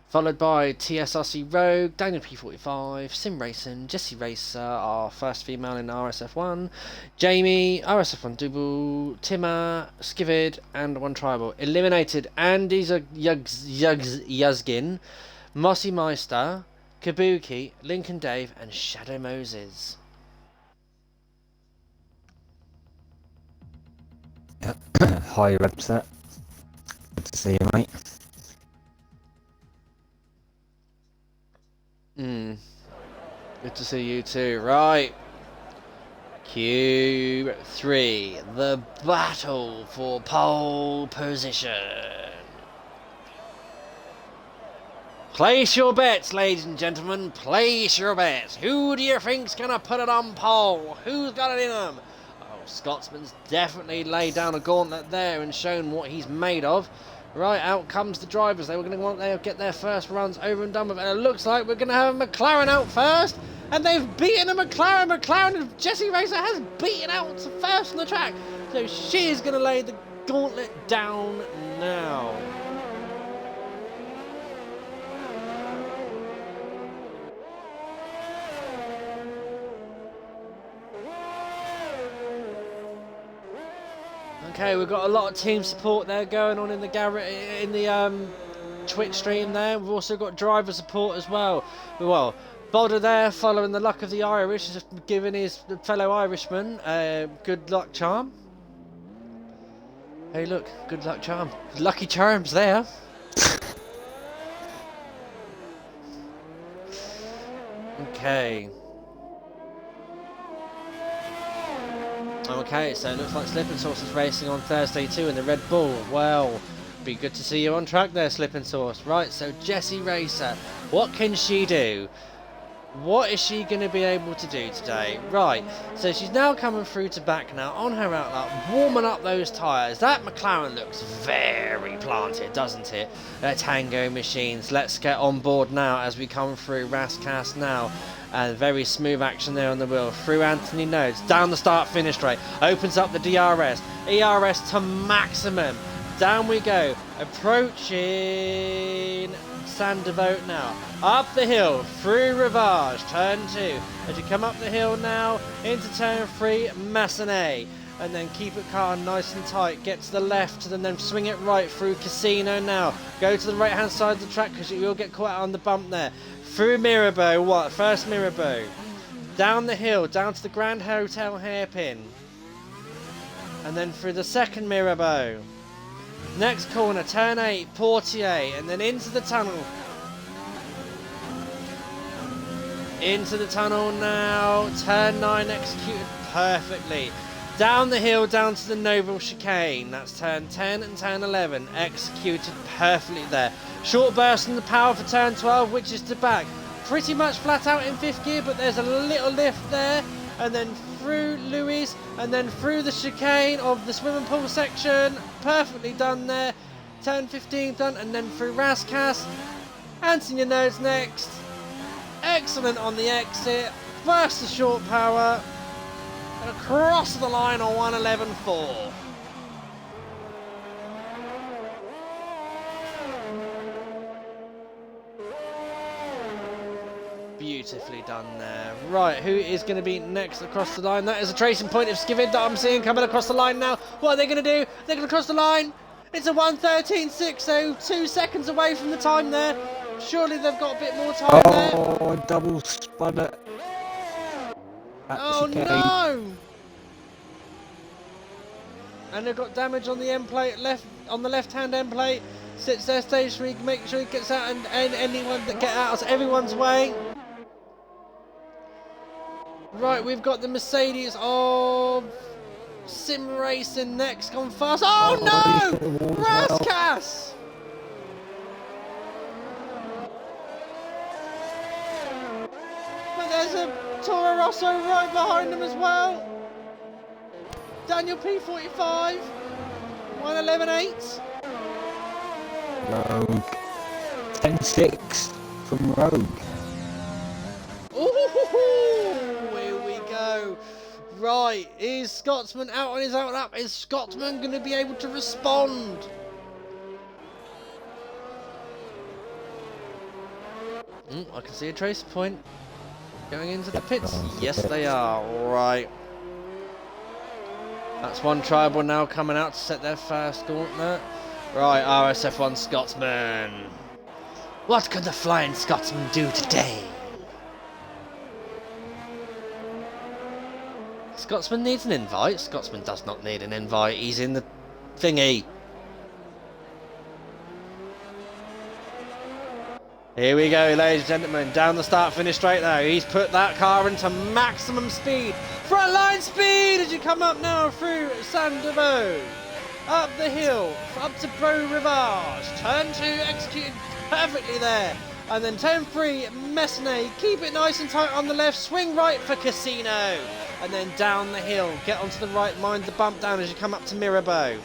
followed by TSRC Rogue, Daniel P45, Sim Racing, Jessie Racer, our first female in RSF1, Jamie, RSF1 Double, Timmer, Skivid, and one tribal. Eliminated Andy's Yuzgin, Mossy Meister, Kabuki, Lincoln Dave, and Shadow Moses. Yep. Hi, Redset. Good to see you, mate. Good to see you too. Right. Q3. The battle for pole position. Place your bets, ladies and gentlemen. Place your bets. Who do you think's going to put it on pole? Who's got it in them? Oh, Scotsman's definitely laid down a gauntlet there and shown what he's made of. Right, out comes the drivers. They were going to want to get their first runs over and done with. And it looks like we're going to have a McLaren out first. And they've beaten a McLaren. McLaren, Jessie Racer has beaten out first on the track. So she's going to lay the gauntlet down now. Okay, we've got a lot of team support there going on in the Twitch stream there. We've also got driver support as well. Well, Bodder there following the luck of the Irish, just giving his fellow Irishman good luck charm. Hey look, good luck charm. Lucky Charms there. Okay. Okay, so it looks like Slippin' Sauce is racing on Thursday too in the Red Bull. Well, be good to see you on track there, Slippin' Sauce. Right, so Jessie Racer, what can she do? What is she going to be able to do today? Right, so she's now coming through to back now on her outlet, warming up those tyres. That McLaren looks very planted, doesn't it? Tango Machines, let's get on board now as we come through Rascast now. And very smooth action there on the wheel. Through Anthony Nodes, down the start-finish straight. Opens up the DRS. ERS to maximum. Down we go. Approaching Sandevote now. Up the hill, through Rivage, turn 2. As you come up the hill now, into turn 3, Massenet. And then keep it calm, nice and tight. Get to the left and then swing it right through Casino now. Go to the right-hand side of the track because you will get caught out on the bump there. Through Mirabeau, first Mirabeau. Down the hill, down to the Grand Hotel hairpin. And then through the second Mirabeau. Next corner, turn 8, Portier. And then into the tunnel. Into the tunnel now. Turn 9 executed perfectly. Down the hill, down to the Noble Chicane. That's turn 10 and turn 11. Executed perfectly there. Short burst in the power for turn 12, which is to back. Pretty much flat out in 5th gear, but there's a little lift there. And then through Louis, and then through the chicane of the swim and pool section. Perfectly done there. Turn 15 done, and then through Rascas. Anthony Nodes next. Excellent on the exit. Burst the short power. And across the line on 111.4. Beautifully done there. Right, who is going to be next across the line? That is a tracing point of Skivid that I'm seeing coming across the line now. What are they going to do? They're going to cross the line. It's a 1:13.6, so 2 seconds away from the time there. Surely they've got a bit more time there. Oh, double spudder. Oh no! And they've got damage on the end plate, on the left-hand end plate. Sits there stationary, make sure he gets out, and anyone that gets out of everyone's way. Right, we've got the Mercedes of Sim Racing next, gone fast. Oh no! Rascas! But there's a Toro Rosso right behind them as well. Daniel P45, 111.8. Rogue. 10-6 from Rogue. Ooh, here we go. Right, is Scotsman out on his own lap? Is Scotsman going to be able to respond? I can see a trace point going into the pits. Yes, they are. Right. That's one tribal now coming out to set their first gauntlet. Right, RSF1 Scotsman. What could the Flying Scotsman do today? Scotsman needs an invite. Scotsman does not need an invite. He's in the thingy. Here we go, ladies and gentlemen. Down the start-finish straight now. He's put that car into maximum speed. Front line speed as you come up now through Sandovo. Up the hill, up to Bro Rivage. Turn 2 executed perfectly there. And then 10-3, Messonnet. Keep it nice and tight on the left. Swing right for Casino. And then down the hill. Get onto the right, mind the bump down as you come up to Mirabeau.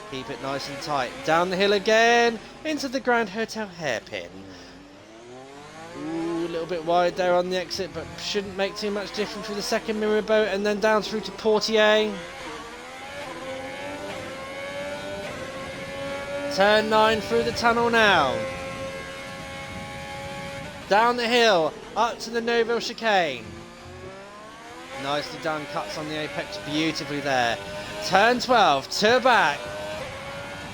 Keep it nice and tight. Down the hill again. Into the Grand Hotel hairpin. Ooh, a little bit wide there on the exit, but shouldn't make too much difference through the second Mirabeau. And then down through to Portier. Turn 9 through the tunnel now. Down the hill, up to the Neuville chicane. Nicely done, cuts on the apex beautifully there. Turn 12, to back.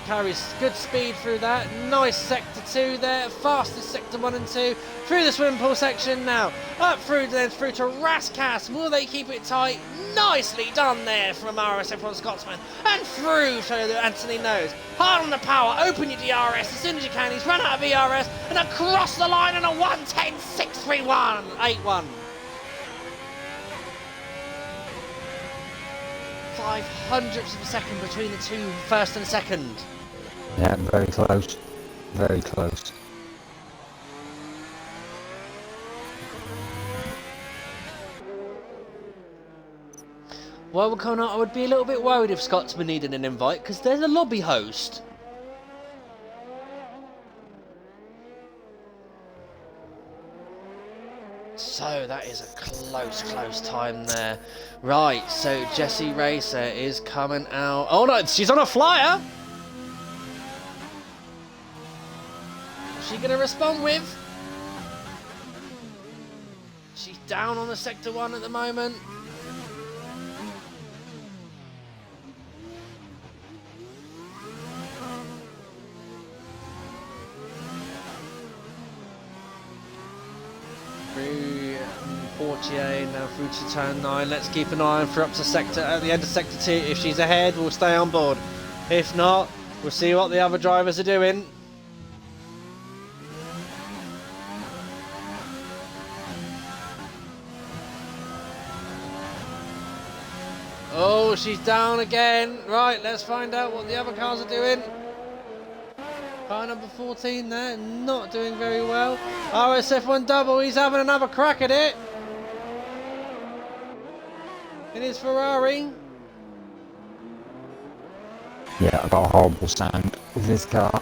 Carries good speed through that. Nice sector 2 there, fastest sector 1 and 2. Through the swimming pool section now. Up through then through to Rascasse. Will they keep it tight? Nicely done there from RSF1 Scotsman. And through so that Anthony knows. Hard on the power, open your DRS as soon as you can. He's run out of ERS and across the line on a 1:10.631. 8-1. 0.05 of a second between the two, first and second. Yeah, very close. Very close. Well, Connor, I would be a little bit worried if Scotsman needed an invite, because there's a lobby host. So, that is a close time there. Right, so Jessie Racer is coming out. Oh no, she's on a flyer! What's she going to respond with? She's down on the Sector 1 at the moment. Portier now through to turn 9. Let's keep an eye on for up to sector at the end of sector 2. If she's ahead, we'll stay on board. If not, we'll see what the other drivers are doing. Oh, she's down again. Right, let's find out what the other cars are doing. Car number 14 there, not doing very well. RSF1 double, he's having another crack at it. In his Ferrari. Yeah, I got a horrible sound with this car,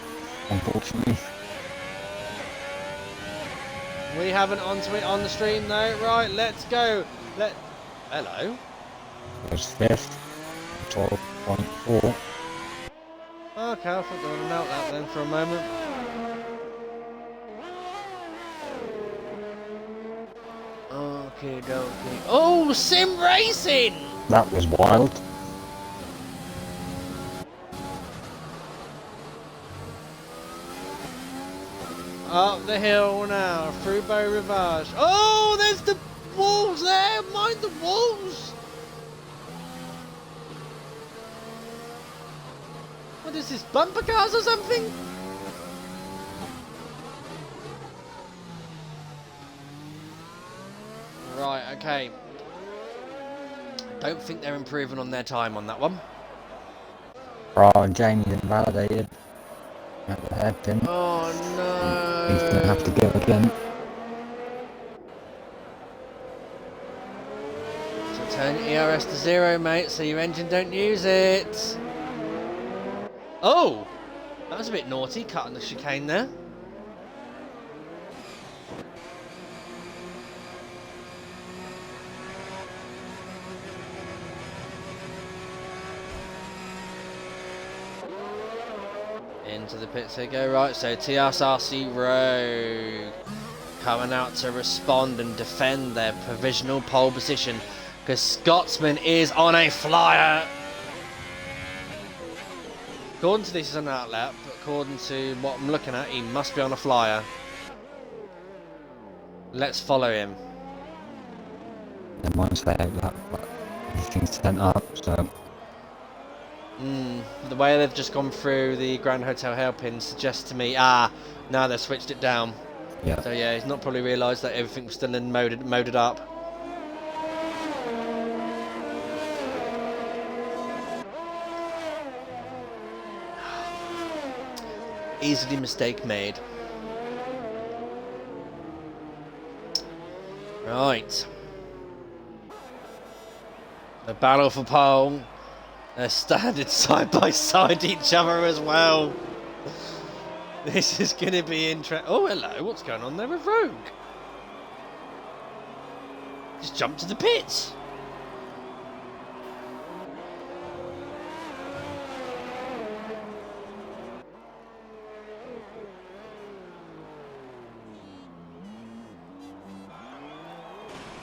unfortunately. We haven't onto it on the stream though. Right, let's go. Hello. There's fifth, 12.4. Okay, I thought they would have knelt that then for a moment. Okay, dokie. Oh, sim racing! That was wild. Up the hill now, through Beau Rivage. Oh, there's the walls there! Mind the walls! What is this, bumper cars or something? Right, okay. Don't think they're improving on their time on that one. Oh, Jamie's invalidated. At the hairpin. Oh no! He's going to have to go again. So turn your ERS to 0, mate, so your engine don't use it. Oh! That was a bit naughty, cutting the chicane there. Into the pits they go. Right, so TSRC Rogue coming out to respond and defend their provisional pole position, because Scotsman is on a flyer. According to this, is an outlap, but according to what I'm looking at, he must be on a flyer. Let's follow him. They might say that, but everything's sent up, so. The way they've just gone through the Grand Hotel hairpin suggests to me, now they've switched it down. Yeah. So yeah, he's not probably realised that everything was still in moded up. Easily mistake made. Right. The battle for pole. They're standing side by side each other as well. This is going to be interesting. Oh, hello. What's going on there with Rogue? Just jumped to the pits.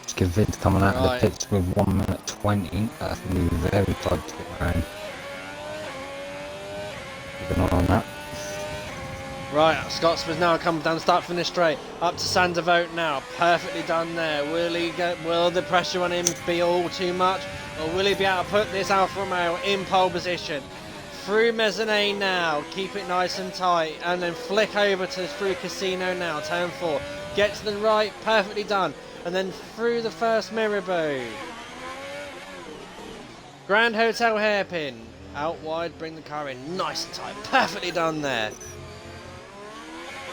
Skivid's coming out of the pits with 1 minute 20. That's going to be very tight to get around. Keep an eye on that. Right, Scotsman's now come down start finish straight. Up to Sandervoort now. Perfectly done there. Will the pressure on him be all too much? Or will he be able to put this Alfa Romeo in pole position? Through Mezzanine now. Keep it nice and tight. And then flick over to through Casino now. Turn 4. Get to the right. Perfectly done. And then through the first Mirabeau. Grand Hotel hairpin. Out wide, bring the car in. Nice and tight. Perfectly done there.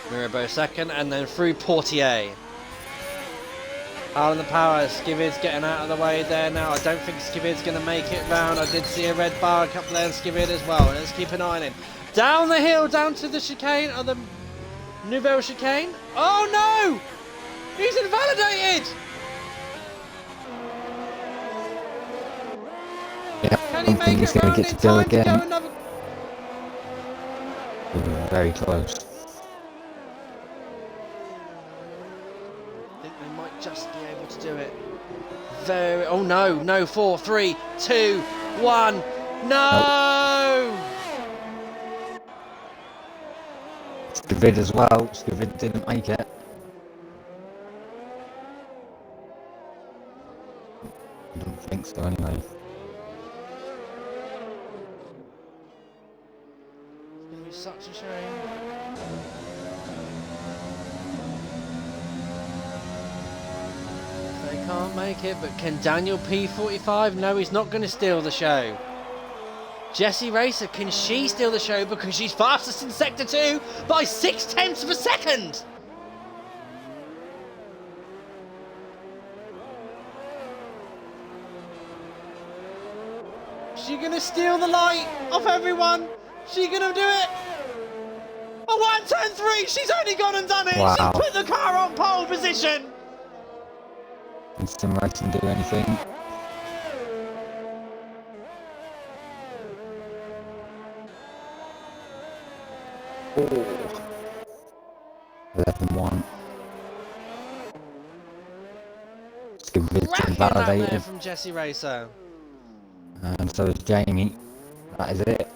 Mirabeau second, and then through Portier. Out on the power. Skivid's getting out of the way there now. I don't think Skivid's going to make it round. I did see a red bar up there and Skivid as well. Let's keep an eye on him. Down the hill, down to the chicane, or the Nouvelle chicane. Oh no! He's invalidated! Yeah, can he make it round in time to go another... Very close. I think they might just be able to do it. Very... Oh no, no, 4, 3, 2, 1. No! Skivid as well. Skivid didn't make it. I don't think so anyway. It's going to be such a shame. They can't make it, but can Daniel P45? No, he's not going to steal the show. Jessie Racer, can she steal the show because she's fastest in Sector 2 by 0.6 of a second? She gonna steal the light off everyone? She gonna do it? A 1, 2, 3, she's only gone and done it! Wow. She put the car on pole position! Can Sim Racing do anything? Oh. 11-1. Skivid's invalidated. There from Jessie Racer. And so is Jamie. That is it.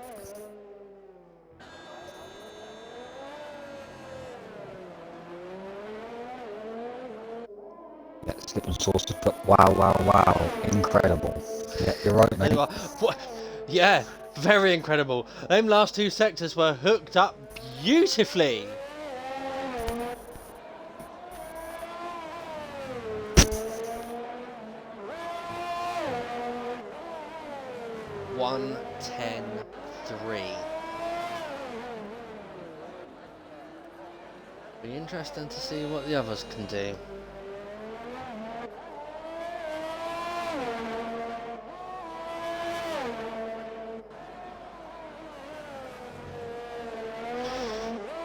Yeah, slip and saucer, but wow, wow, wow. Incredible. Yeah, you're right, mate. Yeah, very incredible. Them last two sectors were hooked up beautifully. One, 10, 3. Be interesting to see what the others can do.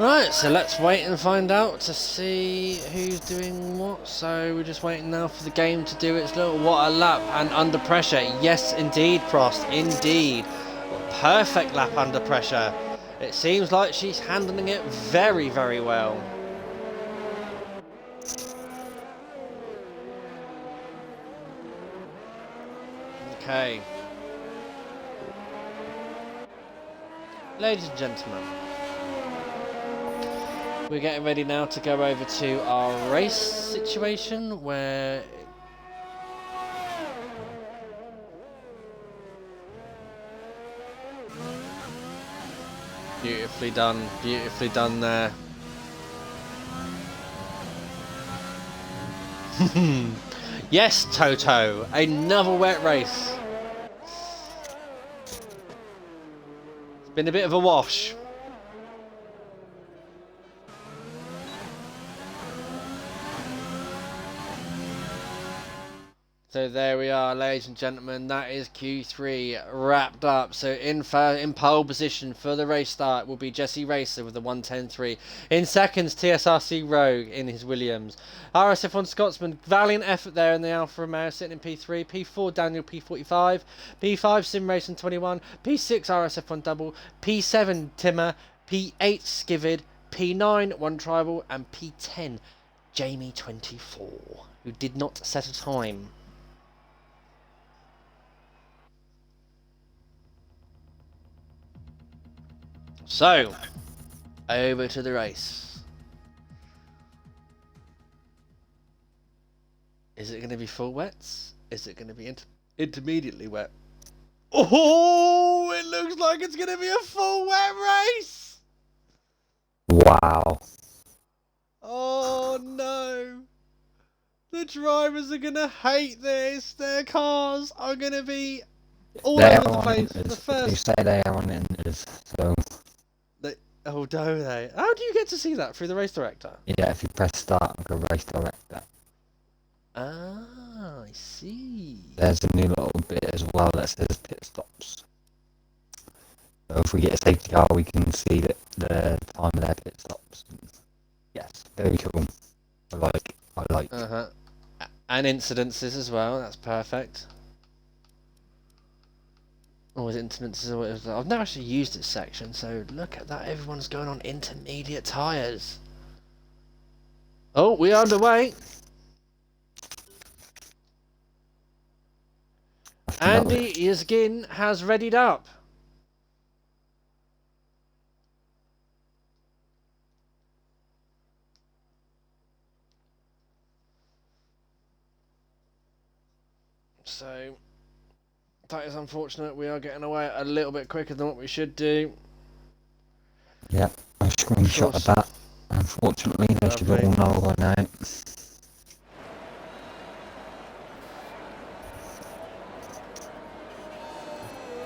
Right, so let's wait and find out to see who's doing what. So we're just waiting now for the game to do its little what a lap and under pressure. Yes, indeed, Prost, indeed. Perfect lap under pressure. It seems like she's handling it very, very well. Okay. Ladies and gentlemen, we're getting ready now to go over to our race situation where beautifully done there. Yes, Toto, another wet race. It's been a bit of a wash. So there we are, ladies and gentlemen, that is Q3 wrapped up. So in pole position for the race start will be Jesse Racer with the 1:10.3. In seconds, TSRC Rogue in his Williams. RSF1 Scotsman, valiant effort there in the Alfa Romeo, sitting in P3. P4 Daniel P45. P5 Sim Racing 21. P6 RSF1 Double. P7 Timmer. P8 Skivid. P9 One Tribal. And P10 Jamie 24, who did not set a time. So, over to the race. Is it going to be full wets? Is it going to be intermediately wet? Oh, it looks like it's going to be a full wet race! Wow. Oh no! The drivers are going to hate this. Their cars are going to be all over the place. The first... They say they are on Inters, so... Oh, do they? How do you get to see that? Through the race director? Yeah, if you press start and go race director. Ah, I see. There's a new little bit as well that says pit stops. So if we get a safety car, we can see the time of their pit stops. Yes, very cool. I like. And incidences as well. That's perfect. Always incidences. I've never actually used this section, so look at that. Everyone's going on intermediate tyres. Oh, we're underway. Andy Yezgin has readied up. So, that is unfortunate. We are getting away a little bit quicker than what we should do. Yeah, I screenshot of that. Unfortunately, they should all know by now.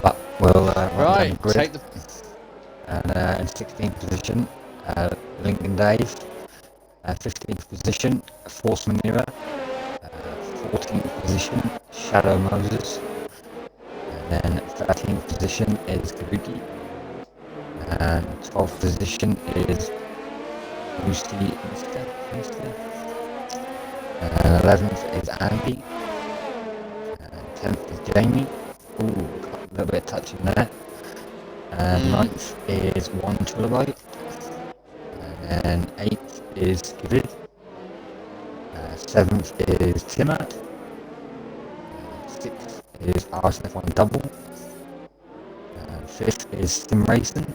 But we'll right, grid. take the... And in 16th position, Lincoln Dave. 15th position, Force Manure. 14th position, Shadow Moses. And then 13th position is Kabuki. And 12th position is Lucy instead. And 11th is Andy. And 10th is Jamie. Ooh, got a little bit of touch in there. And 9th is 1 Trilobyte. And then 8th is Skivid. 7th is Timmer. 6th is RSF1 Double. 5th is Sim Racing.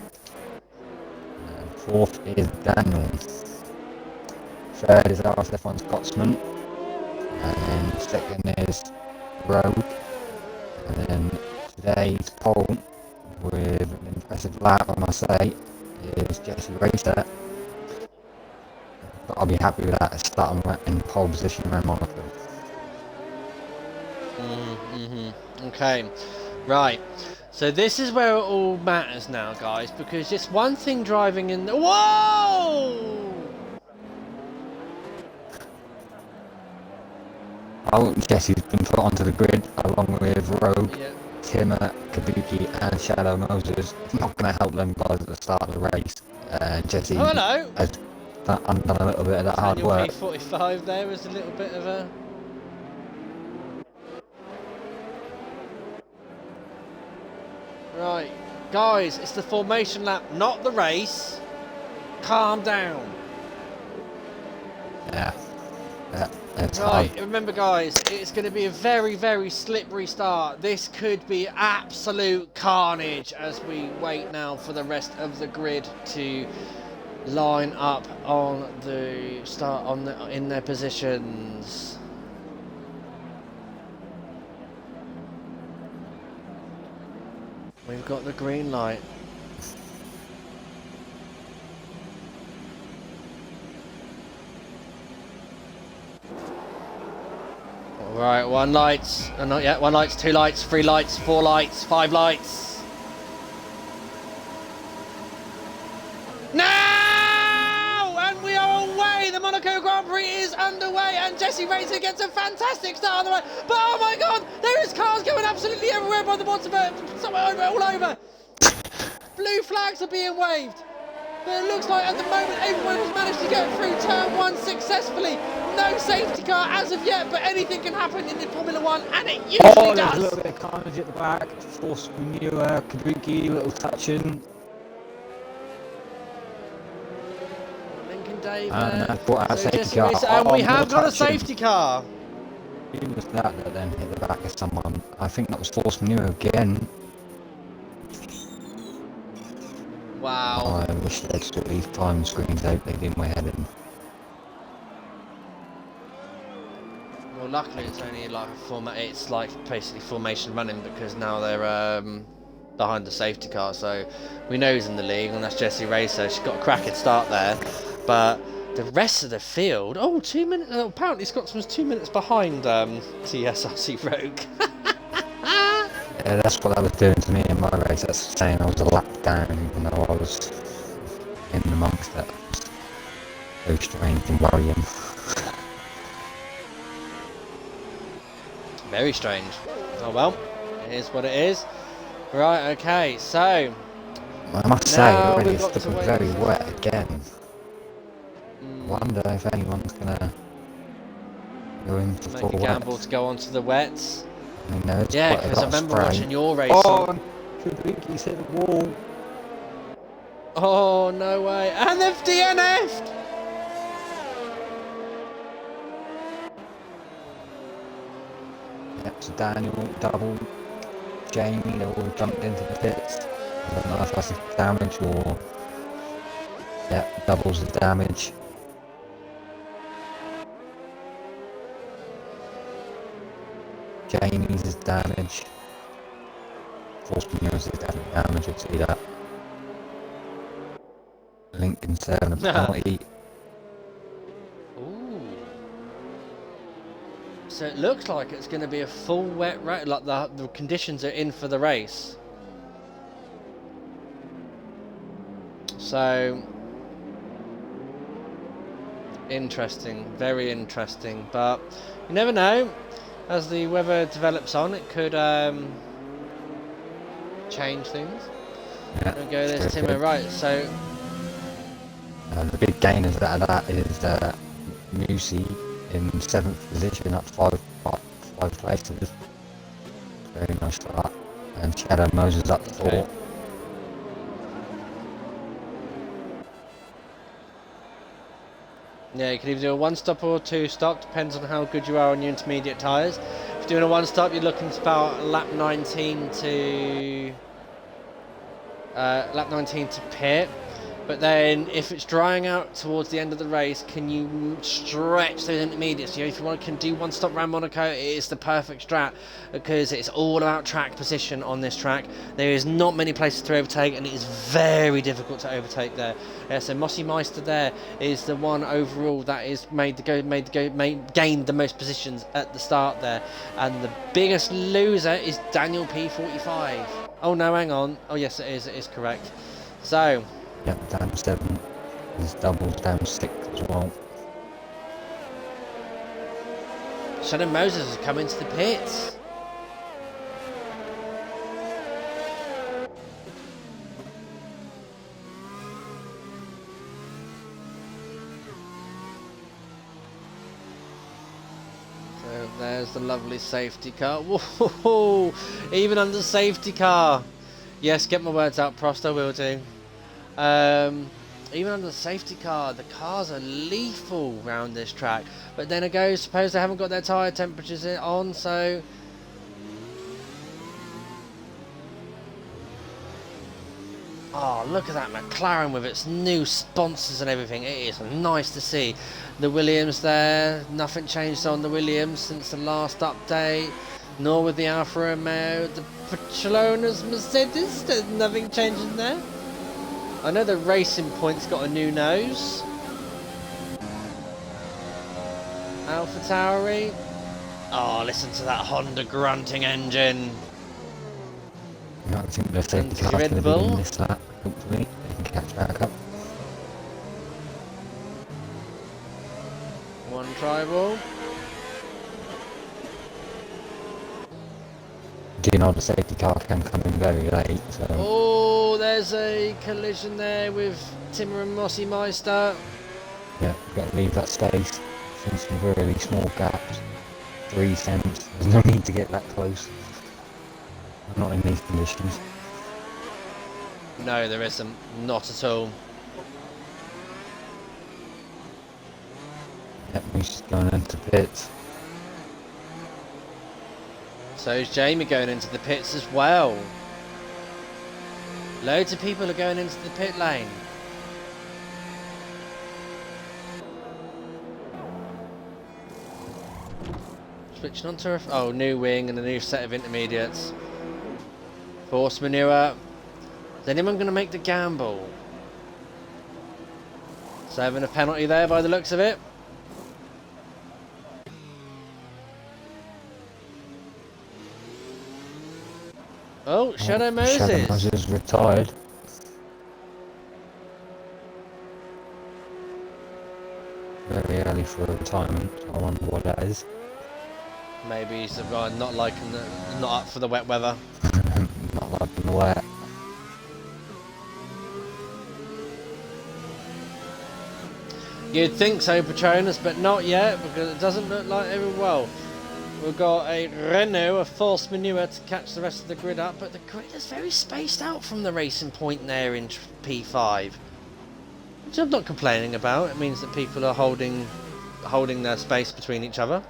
4th is Daniel. 3rd is RSF1 Scotsman. And then 2nd is Rogue. And then today's pole, with an impressive lap, I must say, is Jesse Racer. But I'll be happy with that, starting in pole position around Monaco. Okay, right. So this is where it all matters now, guys, because it's one thing driving in the... Whoa! Oh, Jesse's been put onto the grid along with Rogue, Timmer, Kabuki and Shadow Moses. It's not going to help them guys at the start of the race. Jesse has done a little bit of that hard work. P45 there was a little bit of a... Right, Guys, it's the formation lap, not the race. Calm down. Yeah. It's Right, hard. remember guys, it's going to be a very, very slippery start. This could be absolute carnage as we wait now for the rest of the grid to line up on the start in their positions. We've got the green light. Right, 1 light, not yet, 1 light, 2 lights, 3 lights, 4 lights, 5 lights. Now! And we are away! The Monaco Grand Prix is underway and Jesse Racer gets a fantastic start on the way. But oh my god, there is cars going absolutely everywhere by the bottom of it, somewhere over, all over. Blue flags are being waved. But it looks like at the moment everyone has managed to get through turn 1 successfully. No safety car as of yet, but anything can happen in the Formula 1, and it usually There's a does. little bit of carnage at the back. Force manure, Kabuki, little touching. Lincoln Dave Brought out so safety Jesse car. Racer, and we have got a touching. safety car. Who was that then hit the back of someone? I think that was force manure again. Wow. Oh, I wish they'd sort these time screens out, they did my head in. Well, luckily it's only like it's like basically formation running because now they're behind the safety car, so we know who's in the league, and that's Jesse Racer. She's got a cracking start there, but the rest of the field, 2 minutes. Apparently Scotsman's 2 minutes behind TSRC Rogue. Yeah, that's what that was doing to me in my race. That's saying I was a lap down, even though I was in amongst it. Very strange and worrying. Very strange. Oh well, it is what it is. Right, okay, so I must say, already it's looking very wet again. Wonder if anyone's gonna go in for make a gamble to go onto the wets. I know, it's Yeah, quite a because I lot of remember spray. watching your race. Oh, Kabuki's hit the wall. Oh, no way. And they've DNF'd! Yep, so Daniel, Double, Jamie, they all jumped into the pits. I don't know if that's the damage or... Yep, Double's the damage. Jamie's is damage. Force Munoz is definitely damage, I'd see that. Lincoln 7 a penalty. Ooh. So it looks like it's going to be a full wet race, like the conditions are in for the race. So interesting, very interesting, but you never know. As the weather develops on, it could change things. Yeah, There we go, there's Timo, right, so... the big gainers out of that is Musi in 7th position, up five places. Very nice for that. And Shadow Moses up 4. Okay. Yeah, you can either do a 1-stop or a 2-stop, depends on how good you are on your intermediate tyres. If you're doing a 1-stop, you're looking to about lap 19 to pit. But then, if it's drying out towards the end of the race, can you stretch those intermediates? You know, if you can do 1-stop around Monaco, it is the perfect strat because it's all about track position on this track. There is not many places to overtake, and it is very difficult to overtake there. Yeah, so Mossy Meister there is the one overall that is gained the most positions at the start there, and the biggest loser is Daniel P45. Oh no, hang on. Oh yes, it is correct. So. Yep, down 7. His Double's down 6 as well. Shadow Moses has come into the pits. So there's the lovely safety car. Whoa, even under safety car, Yes, get my words out, Prost, I will do. Even under the safety car, the cars are lethal around this track. But then I suppose they haven't got their tyre temperatures on, so... Oh, look at that McLaren with its new sponsors and everything. It is nice to see. The Williams there, nothing changed on the Williams since the last update. Nor with the Alfa Romeo. The Petronas Mercedes, there's nothing changing there. I know the Racing Point's got a new nose. Alpha Tauri. Oh, listen to that Honda grunting engine. I think the safety car is going to be in this lap. Hopefully, they can catch back up. One tribal. Do you know the safety car can come in very late? So. Oh, there's a collision there with Timmer and Mossy Meister. Yeah, you've got to leave that space. Seems some really small gaps. 3 cents. There's no need to get that close. Not in these conditions. No, there isn't. Not at all. Yep, he's just going into pits. So is Jamie going into the pits as well. Loads of people are going into the pit lane. Switching on to a new wing and a new set of intermediates. Force manure. Is anyone going to make the gamble? Serving a penalty there by the looks of it. Oh, Shadow Moses. Shadow Moses retired. Very early for a retirement. I wonder what that is. Maybe he's the guy not up for the wet weather. Not liking the wet. You'd think so, Patronus, but not yet, because it doesn't look like it well. We've got a Renault, a false manure to catch the rest of the grid up, but the grid is very spaced out from the Racing Point there in P5. Which I'm not complaining about. It means that people are holding their space between each other.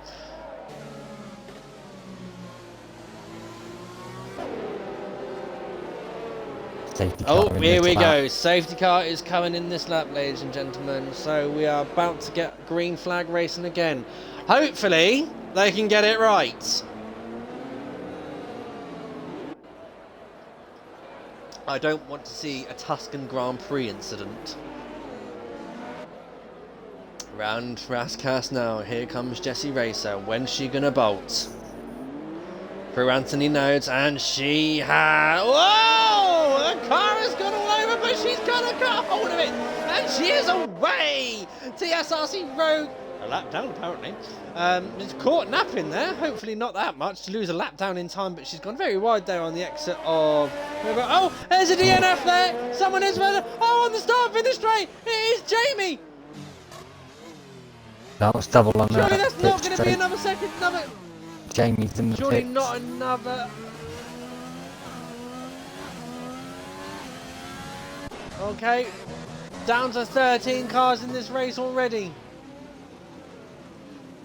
Oh, here we go. Safety car is coming in this lap, ladies and gentlemen. So we are about to get green flag racing again. Hopefully, they can get it right. I don't want to see a Tuscan Grand Prix incident. Round Rascast now. Here comes Jessie Racer. When's she gonna bolt? Through Anthony Nodes, and she has... Whoa! The car has gone all over, but she's got a hold of it! And she is away! TSRC Rogue... A lap down, apparently. It's caught napping there. Hopefully not that much to lose a lap down in time, but she's gone very wide there on the exit of... Oh, there's a DNF there! Someone is... Oh, on the start-finish straight! It is Jamie! That was double on that. Surely that's not going to be another second... Jamie's in the Surely pits. not another... Okay, down to 13 cars in this race already.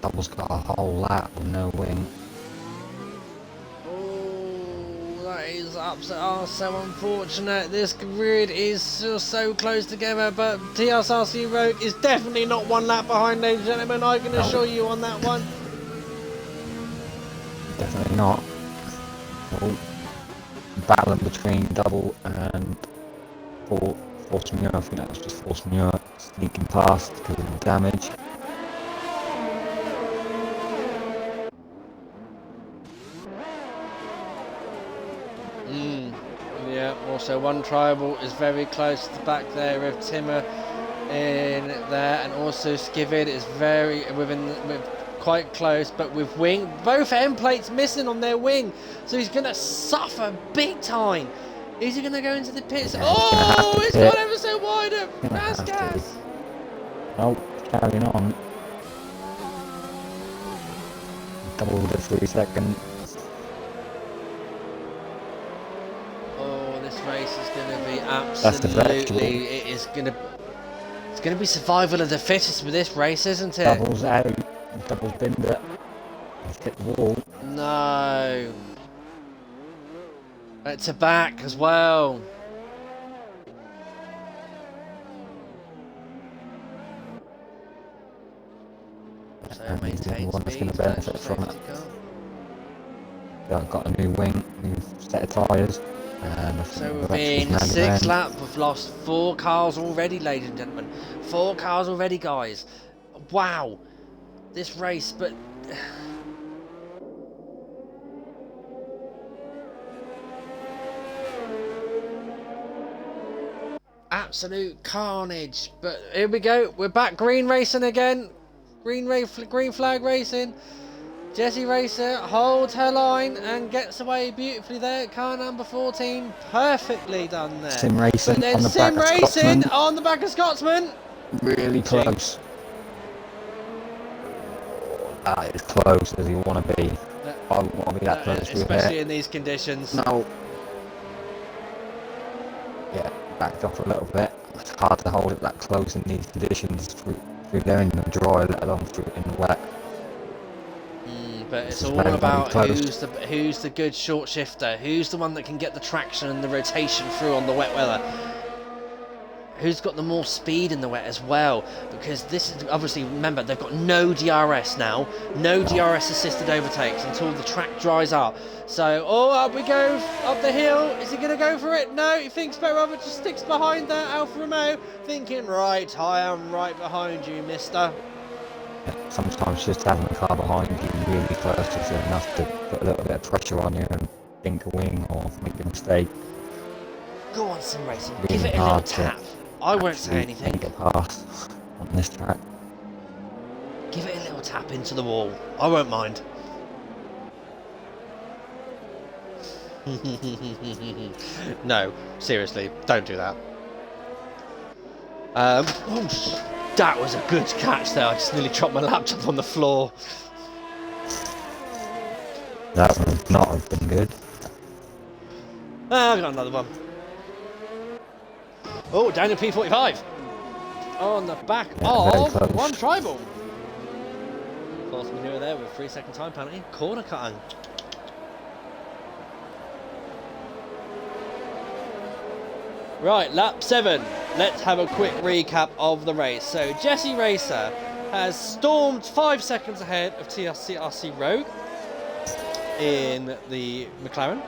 Double's got a whole lap with no wing. Oh, that is so unfortunate. This grid is so close together, but TSRC Rogue is definitely not one lap behind, ladies and gentlemen. I can assure you on that one. Definitely not. Oh, battling between double and force manure. I think that was just force manure sneaking past because of the damage. Yeah, also one tribal is very close to the back there of Timmer in there, and also Skivid is very quite close, but with wing, both end plates missing on their wing, so he's going to suffer big time. Is he going to go into the pits? Yeah, oh, it's gone ever so wide at Rascas. Oh, carrying on. Doubled it 3 seconds. Oh, this Absolutely, it's gonna be survival of the fittest with this race, isn't it? Doubles out, doubles binder. He's hit the wall. No. It's a back as well. So maintain one that's speed. going to benefit from it. Got a new wing, new set of tyres. So we've been 6 laps. We've lost 4 cars already, ladies and gentlemen. 4 cars already, guys. Wow. This race, but absolute carnage. But here we go. We're back green racing again. Green flag racing. Jessie Racer holds her line and gets away beautifully there. Car number 14, perfectly done there. Sim Racing, but then on the Sim back Racing on the back of Scotsman. Really close. That is close as you want to be. I wouldn't want to be that close. Especially in these conditions. No. Yeah, backed off a little bit. It's hard to hold it that close in these conditions through going in the dry, let alone through in the wet. But it's all about who's the good short shifter, who's the one that can get the traction and the rotation through on the wet weather, who's got the more speed in the wet as well, because this is obviously, remember, they've got no DRS now, no DRS assisted overtakes until the track dries up. So, up we go, up the hill. Is he going to go for it? No, he thinks Better Robert just sticks behind that Alfa Romeo, thinking, right, I am right behind you, mister. Sometimes just having a car behind you really close is enough to put a little bit of pressure on you and dink a wing or make a mistake. Go on, Sim Racing, give it a little tap. I won't say anything. Get past on this track. Give it a little tap into the wall. I won't mind. No, seriously, don't do that. That was a good catch there. I just nearly dropped my laptop on the floor. That would not have been good. I got another one. Oh, Daniel P45 on the back of one tribal. False maneuver there with 3-second time penalty. Corner cutting. Right, lap 7. Let's have a quick recap of the race. So, Jessie Racer has stormed 5 seconds ahead of TRC Rogue in the McLaren.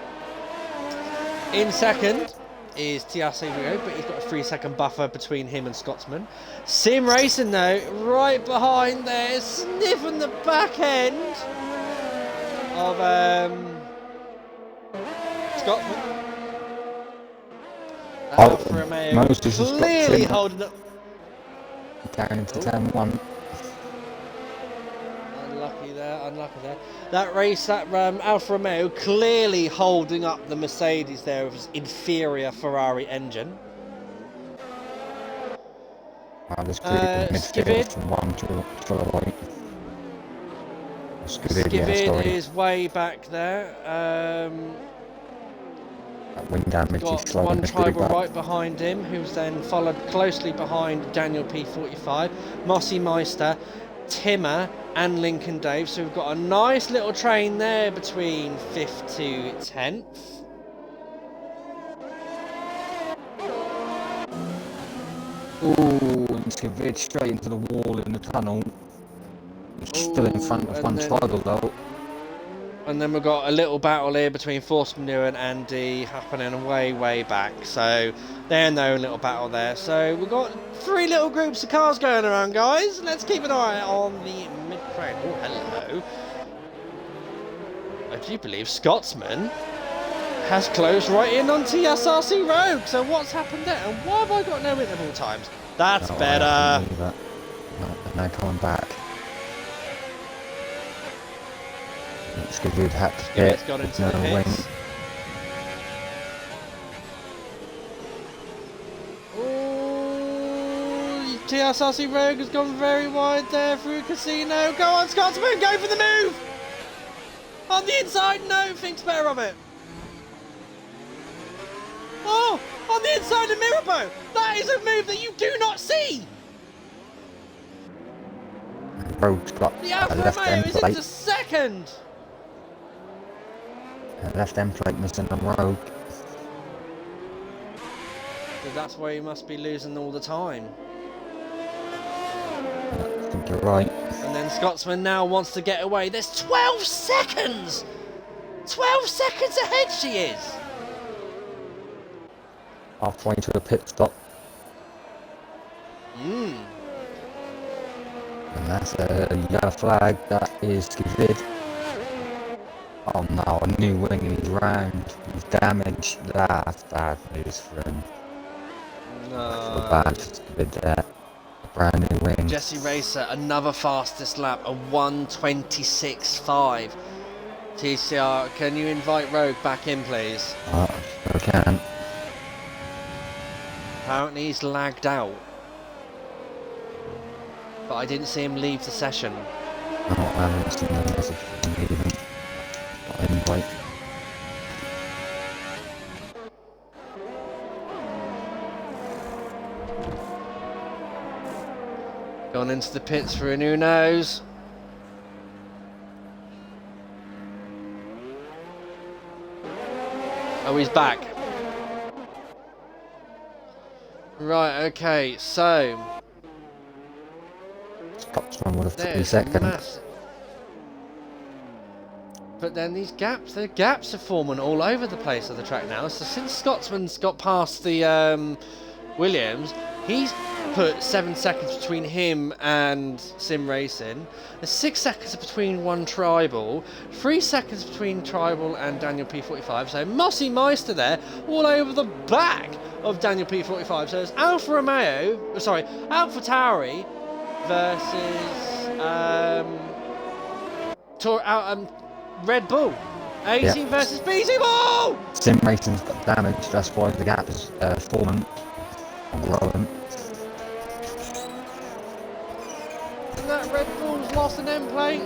In second is TRC Rogue, but he's got a 3-second buffer between him and Scotsman. Sim Racing, though, right behind there, sniffing the back end of Scotsman. Alfa Romeo clearly holding up. Down into turn 1. Unlucky there. That race, that Alfa Romeo clearly holding up the Mercedes there with his inferior Ferrari engine. Skivid. From 1 to the right. Skivid is way back there. Wind damage. Got one tribal right behind him, who's then followed closely behind Daniel P45, Mossy Meister, Timmer and Lincoln Dave. So we've got a nice little train there between 5th to 10th. Ooh, and Skivid straight into the wall in the tunnel. He's still in front of one tribal though. And then we've got a little battle here between Force Manure and Andy happening way back. So they're in their own little battle there. So we've got 3 little groups of cars going around, guys. Let's keep an eye on the mid-train. Oh, hello. I do believe Scotsman has closed right in on TSRC Rogue. So what's happened there? And why have I got no interval times? That's better. Now coming back. Skivid had to get got into the pits. Ooh, TSRC Rogue has gone very wide there through Casino. Go on, Scotsman, go for the move! On the inside, no, thinks better of it. Oh, on the inside of Mirabeau. That is a move that you do not see. Rogue's got The a Alfa left Romeo end is plate. into second. Left end plate missing on Rogue. So that's where he must be losing all the time. I think you're right. And then Scotsman now wants to get away. There's 12 seconds! 12 seconds ahead she is! Halfway to a pit stop. Mmm. And that's a yellow flag. That is David. Oh no, a new wing and he's round. He's damaged. That's bad news for him. I feel bad for David there. A brand new wing. Jesse Racer, another fastest lap, a 1:26.5. TCR, can you invite Rogue back in, please? I can. Apparently he's lagged out. But I didn't see him leave the session. No, I haven't seen the message from him even. Got an invite. Gone into the pits for a new nose. Oh, he's back. Right, okay, so Scotsman would have took me there's second. But then these gaps, the gaps are forming all over the place of the track now. So since Scotsman's got past the Williams, he's put 7 seconds between him and Sim Racing. There's 6 seconds between one Tribal, 3 seconds between Tribal and Daniel P45. So Mossy Meister there, all over the back of Daniel P45. So it's Alfa Tauri versus Red Bull. 18 versus BC Ball! Sim Racing's got damage, that's why the gap is forming or growing. And that Red Bull's lost an end plate.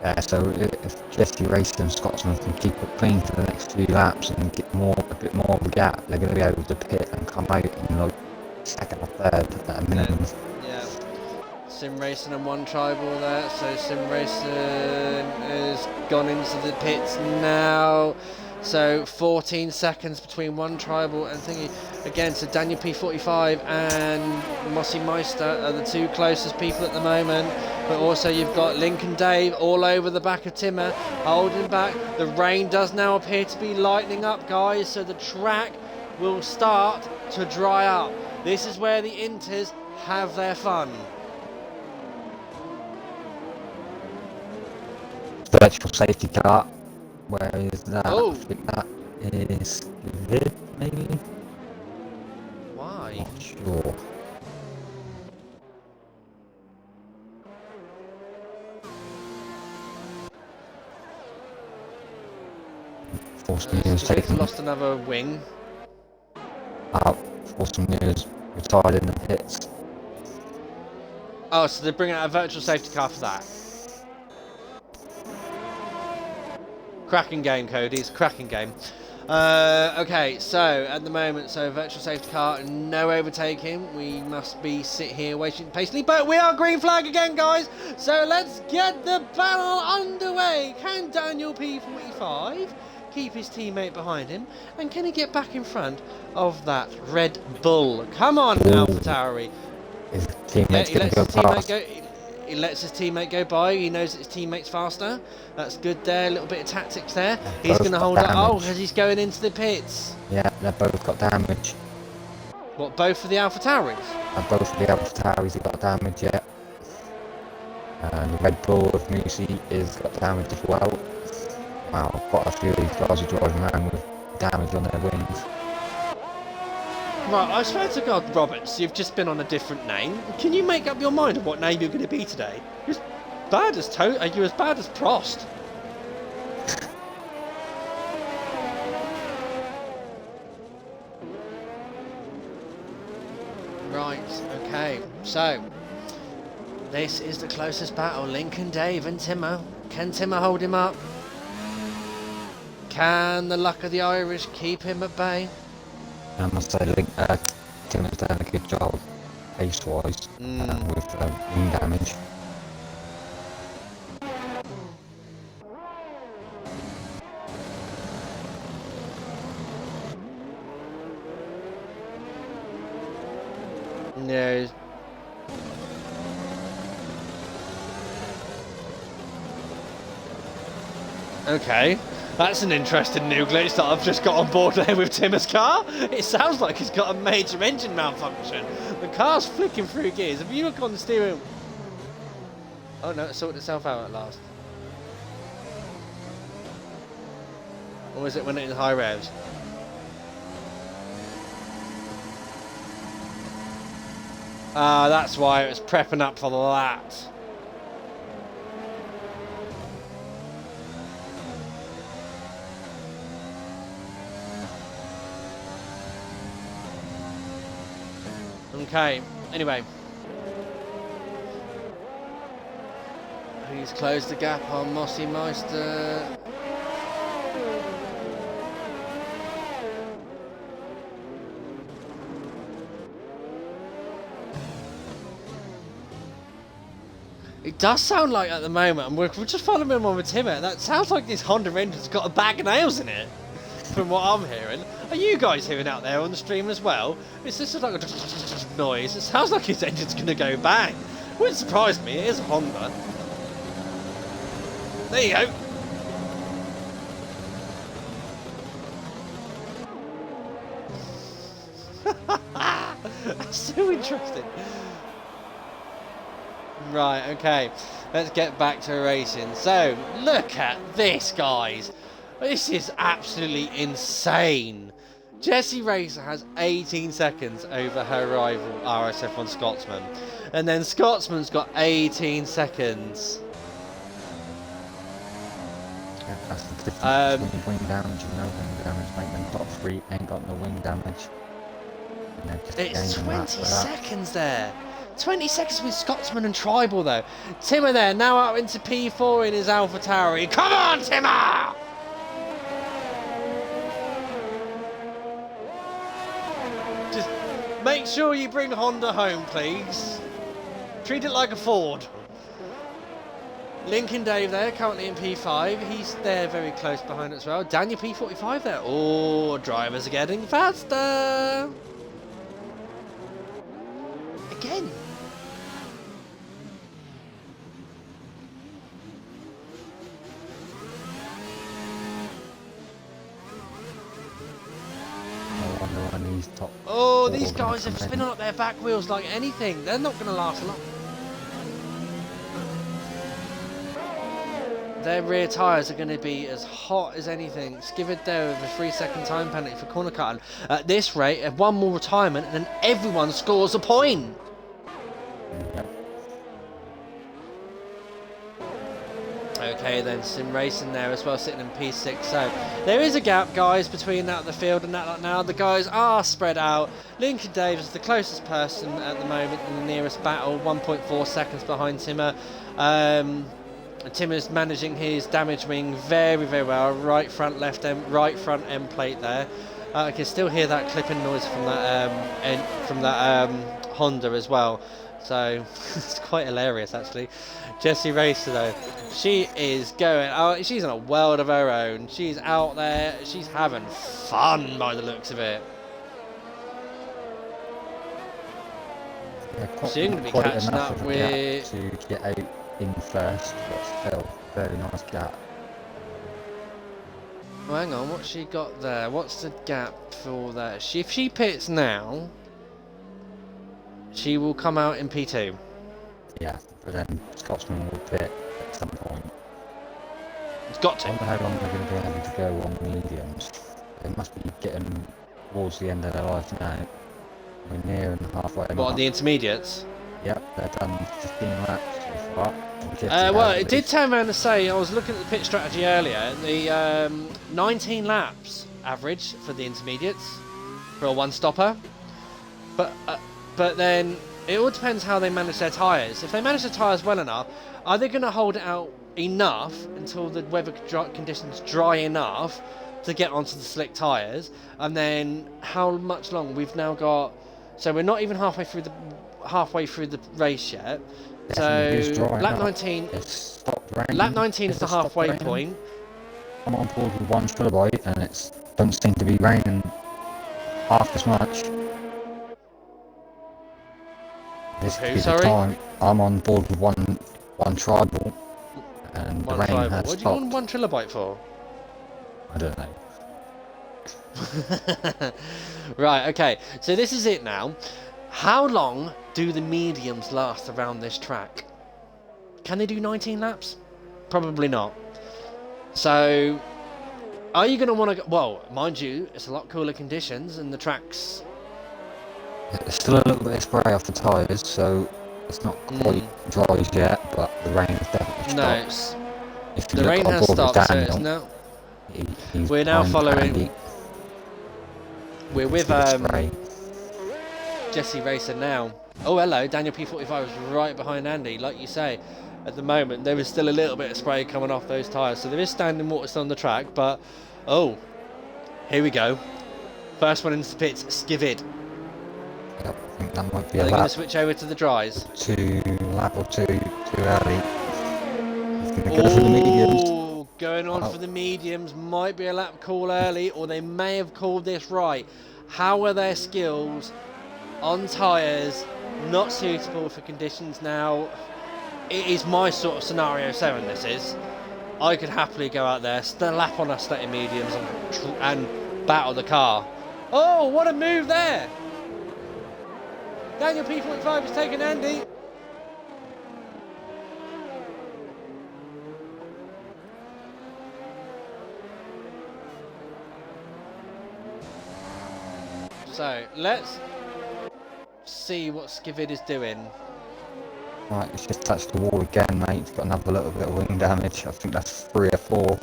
Yeah, so if Jesse Racing and Scotsman can keep it clean for the next few laps and get a bit more of a gap, they're going to be able to pit and come out in like second or third at a minimum. Yeah. Sim Racing and one Tribal there. So Sim Racing has gone into the pits now. So 14 seconds between one Tribal and thingy. Again, so Daniel P45 and Mossy Meister are the two closest people at the moment. But also you've got Lincoln Dave all over the back of Timmer, holding back. The rain does now appear to be lightening up, guys. So the track will start to dry up. This is where the Inters have their fun. Virtual safety car. Where is that? Oh. I think that is it, maybe? Why? Not sure. Force News taken. Lost another wing. Force News retired in the pits. Oh, so they're bringing out a virtual safety car for that. Cracking game, Cody. It's a cracking game. Okay, so at the moment, virtual safety car, no overtaking. We must be sit here waiting patiently, but we are green flag again, guys. So let's get the battle underway. Can Daniel P45 keep his teammate behind him, and can he get back in front of that Red Bull? Come on, Alpha Tauri. His teammate's going to go past. He lets his teammate go by. He knows that his teammate's faster. That's good there. A little bit of tactics there. He's going to hold it. Oh, because he's going into the pits. Yeah, they've both got damage. What, both of the Alpha Tauris? Both of the Alpha Tauris have got damage, yeah. And the Red Bull of Musi has got damage as well. Wow, quite a few of these guys are driving around with damage on their wings. Right, I swear to God, Roberts, you've just been on a different name. Can you make up your mind of what name you're going to be today? You're as bad as you're as bad as Prost. Right, okay, so This is the closest battle. Lincoln, Dave and Timmer. Can Timmer hold him up? Can the luck of the Irish keep him at bay? I must say, Timmer's done a good job, pace-wise, with wing damage. No. Okay, that's an interesting new glitch that I've just got on board there with Timmer's car. It sounds like he's got a major engine malfunction. The car's flicking through gears. Have you looked on the steering? Oh no, it sorted itself out at last. Or was it when it in high revs? Ah, that's why it was prepping up for that. Okay, anyway. He's closed the gap on Mossy Meister. It does sound like at the moment, and we're just following him on with Timmer, that sounds like this Honda engine's got a bag of nails in it, from what I'm hearing. Are you guys hearing out there on the stream as well? It's just like a noise. It sounds like his engine's going to go bang. Wouldn't surprise me, it is a Honda. There you go. That's so interesting. Right, okay, let's get back to racing. So, look at this, guys. This is absolutely insane. Jessie Racer has 18 seconds over her rival RSF1 Scotsman. And then Scotsman's got 18 seconds. Yeah, that's the difference between wing damage and no wing damage. Like, they've got 3, ain't got no wing damage. It's 20 seconds there. 20 seconds with Scotsman and Tribal though. Timmer there, now out into P4 in his Alpha Tauri. Come on, Timmer! Just make sure you bring Honda home, please. Treat it like a Ford. Lincoln Dave there, currently in P5. He's there very close behind as well. Daniel P45 there. Oh, drivers are getting faster. Again. Oh, these guys are spinning up their back wheels like anything. They're not going to last long. Their rear tyres are going to be as hot as anything. Skivid there with a 3-second time penalty for corner cutting. At this rate, one more retirement and then everyone scores a point. Okay then, Sim Racing there as well, sitting in P6. So there is a gap, guys, between that the field and that now. The guys are spread out. Lincoln Davis is the closest person at the moment in the nearest battle, 1.4 seconds behind Timmer. Timmer's managing his damage wing very, very well. Right front end plate there. I can still hear that clipping noise from that Honda as well. So it's quite hilarious actually. Jessie Racer though, she is going out, she's in a world of her own. She's out there, she's having fun by the looks of it. Yeah, she's going to be catching up with... to get out in first, but still, very nice gap. Well, hang on, what's she got there? What's the gap for that? If she pits now, she will come out in P2. Yeah, but then Scotsman will pit at some point. It's got to. I wonder how long they're going to be able to go on mediums. They must be getting towards the end of their life now. We're near and halfway. What, on the intermediates? Yep, they've done 15 laps so far. Well, it did turn around to say, I was looking at the pit strategy earlier, the 19 laps average for the intermediates for a one-stopper. But then It all depends how they manage their tyres. If they manage their tyres well enough, are they going to hold it out enough until the weather conditions dry enough to get onto the slick tyres? And then how much long? We've now got... So we're not even halfway through the race yet. So lap 19... Lap 19 is the halfway point. I'm on board with one kilobyte and it doesn't seem to be raining half as much. Sorry? Time. I'm on board with one tribal, and the rain has stopped. What do you want 1 trilobyte for? I don't know. Right, okay. So this is it now. How long do the mediums last around this track? Can they do 19 laps? Probably not. So, are you going to want to go... Well, mind you, it's a lot cooler conditions and the track's... There's still a little bit of spray off the tyres, so it's not quite dry as yet, but the rain has definitely stopped. The rain has stopped, Daniel, so it's now... We're now following... Andy. We're with Jesse Racer now. Oh, hello, Daniel P45 is right behind Andy, like you say. At the moment, there is still a little bit of spray coming off those tyres, so there is standing water still on the track, but... Oh, here we go. First one into the pits, Skivid. Yep, I think that might be Are a they lap. going to switch over to the dries? Lap or two too early. He's going to go for the mediums. Going on for the mediums. Might be a lap call early, or they may have called this right. How are their skills on tyres not suitable for conditions now? It is my sort of scenario 7, this is. I could happily go out there, lap on our static mediums and battle the car. Oh, what a move there! Daniel P45 has taken Andy. So, let's see what Skivid is doing. Right, he's just touched the wall again, mate. He's got another little bit of wing damage. I think that's 3 or 4.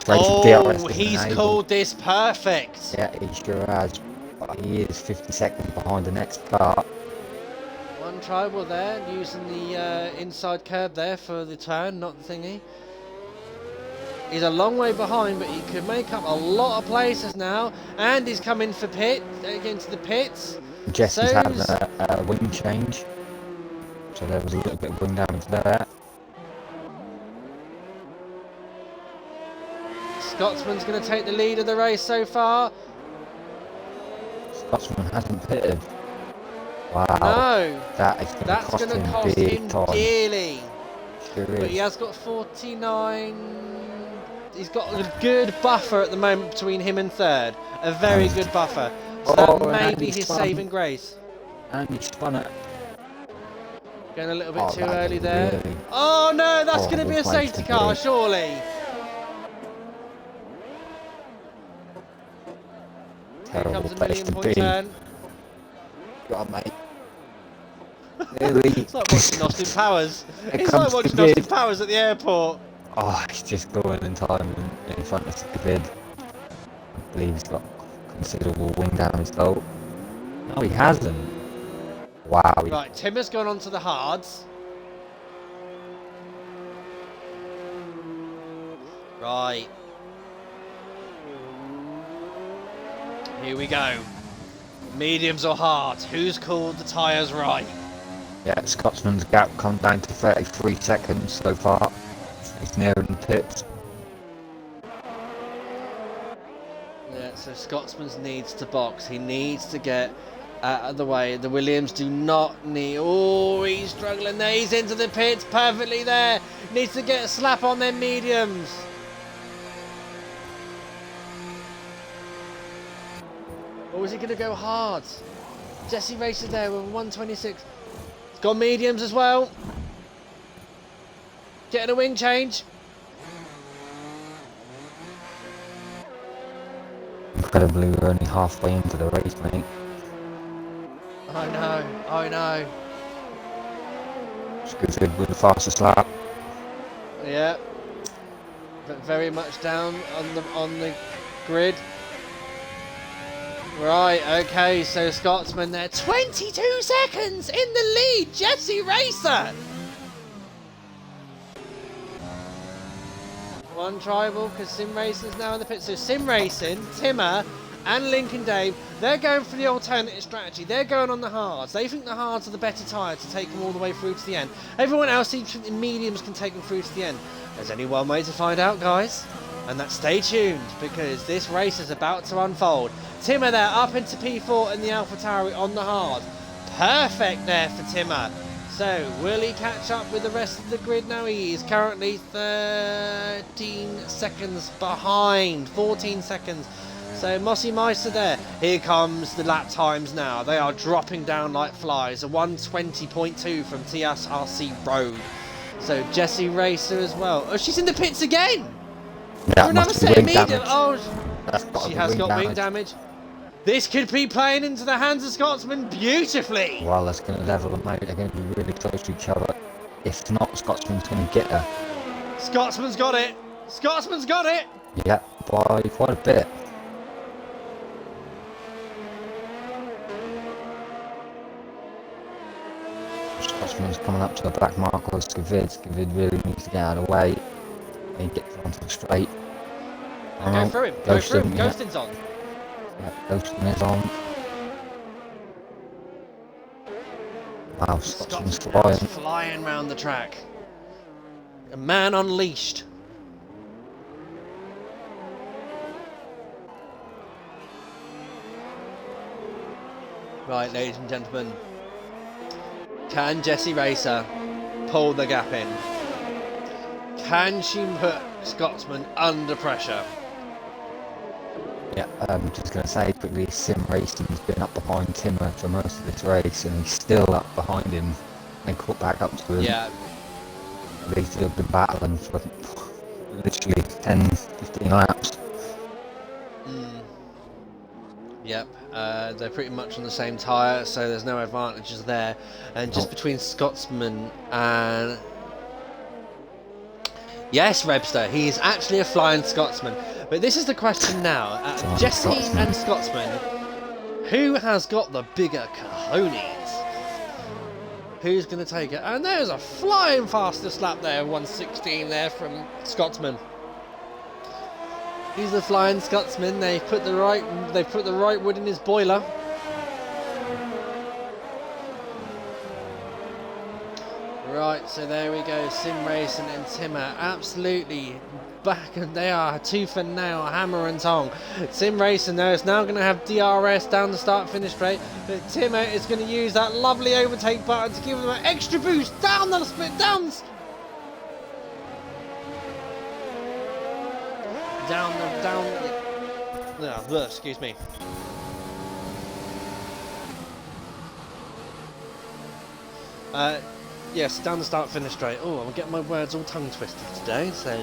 Oh, he's called this perfect. Yeah, he sure has. But he is 50 seconds behind the next car. One tribal there, using the inside curb there for the turn, not the thingy. He's a long way behind, but he could make up a lot of places now. And he's coming for into the pits. Jesse's had a wing change. So there was a little bit of wing damage there. Scotsman's going to take the lead of the race so far. Scotsman hasn't pitted. Wow. No. That's going to cost him dearly. Sure but is. he has got 49... He's got a good buffer at the moment between him and third. A very good buffer. So that may be his saving grace. And he spun it. Going a little bit too early there. Really... Oh no, that's going to be a safety car, surely. Here comes a 1,000,000-point turn. Go on, mate. It's like watching Austin Powers. It's like watching Austin Powers at the airport. Oh, he's just going in time in front of Skivid. I believe he's got considerable wing damage though. No, he hasn't. Wow. Right, Tim has gone on to the hards. Right. Here we go. Mediums or hards? Who's called the tyres right? Yeah, Scotsman's gap come down to 33 seconds so far. He's nearing the pits. Yeah, so Scotsman's needs to box. He needs to get out of the way. The Williams do not need... Oh, he's struggling there. He's into the pits perfectly there. Needs to get a slap on them mediums. Or is he going to go hard? Jesse Racer there with 126. He's got mediums as well. Getting a wing change. Incredibly, we're only halfway into the race, mate. I know. Skivid with the fastest lap. Yeah. But very much down on the grid. Right, okay, so Scotsman there. 22 seconds in the lead, Jesse Racer! One tribal, because Sim Racing's now in the pit. So Sim Racing, Timmer, and Lincoln Dave, they're going for the alternative strategy. They're going on the hards. They think the hards are the better tyre to take them all the way through to the end. Everyone else seems to think the mediums can take them through to the end. There's only one way to find out, guys. And that's stay tuned, because this race is about to unfold. Timmer there, up into P4 and the AlphaTauri on the hard. Perfect there for Timmer. So, will he catch up with the rest of the grid now? He is currently 13 seconds behind. 14 seconds. So, Mossy Meister there. Here comes the lap times now. They are dropping down like flies. A 1:20.2 from TSRC Road. So, Jesse Racer as well. Oh, she's in the pits again! Yeah, For another set of medium. Oh, she has got wing damage. This could be playing into the hands of Scotsman beautifully. Well, that's going to level them out. They're going to be really close to each other. If not, Scotsman's going to get her. Scotsman's got it. Scotsman's got it. Yeah, by quite a bit. Scotsman's coming up to the back mark of Skavid. Skavid really needs to get out of the way. He gets onto the straight. Go through him. Go through him. Ghosting's on. Yeah, Ghosting is on. Wow, Scotsman's flying round the track. A man unleashed. Right, ladies and gentlemen. Can Jesse Racer pull the gap in? Can she put Scotsman under pressure? Yeah, I'm just going to say quickly, Sim Racing's been up behind Timmer for most of this race, and he's still up behind him and caught back up to him. Yeah. They've still been battling for literally 10-15 laps. Yep, they're pretty much on the same tyre, so there's no advantages there. And just between Scotsman and... Yes, Rebster, he is actually a flying Scotsman. But this is the question now. Jesse and Scotsman, who has got the bigger cojones? Who's going to take it? And there's a flying fastest lap there, 1:16 there from Scotsman. He's the flying Scotsman. They put the right wood in his boiler. Right, so there we go. Sim Racing and Timmer absolutely back, and they are tooth and nail, hammer and tong. Sim Racing though is now going to have DRS down the start finish straight, but Timmer is going to use that lovely overtake button to give them an extra boost down the split, down excuse me. Yes, down the start finish straight. Oh, I'm getting my words all tongue twisted today, so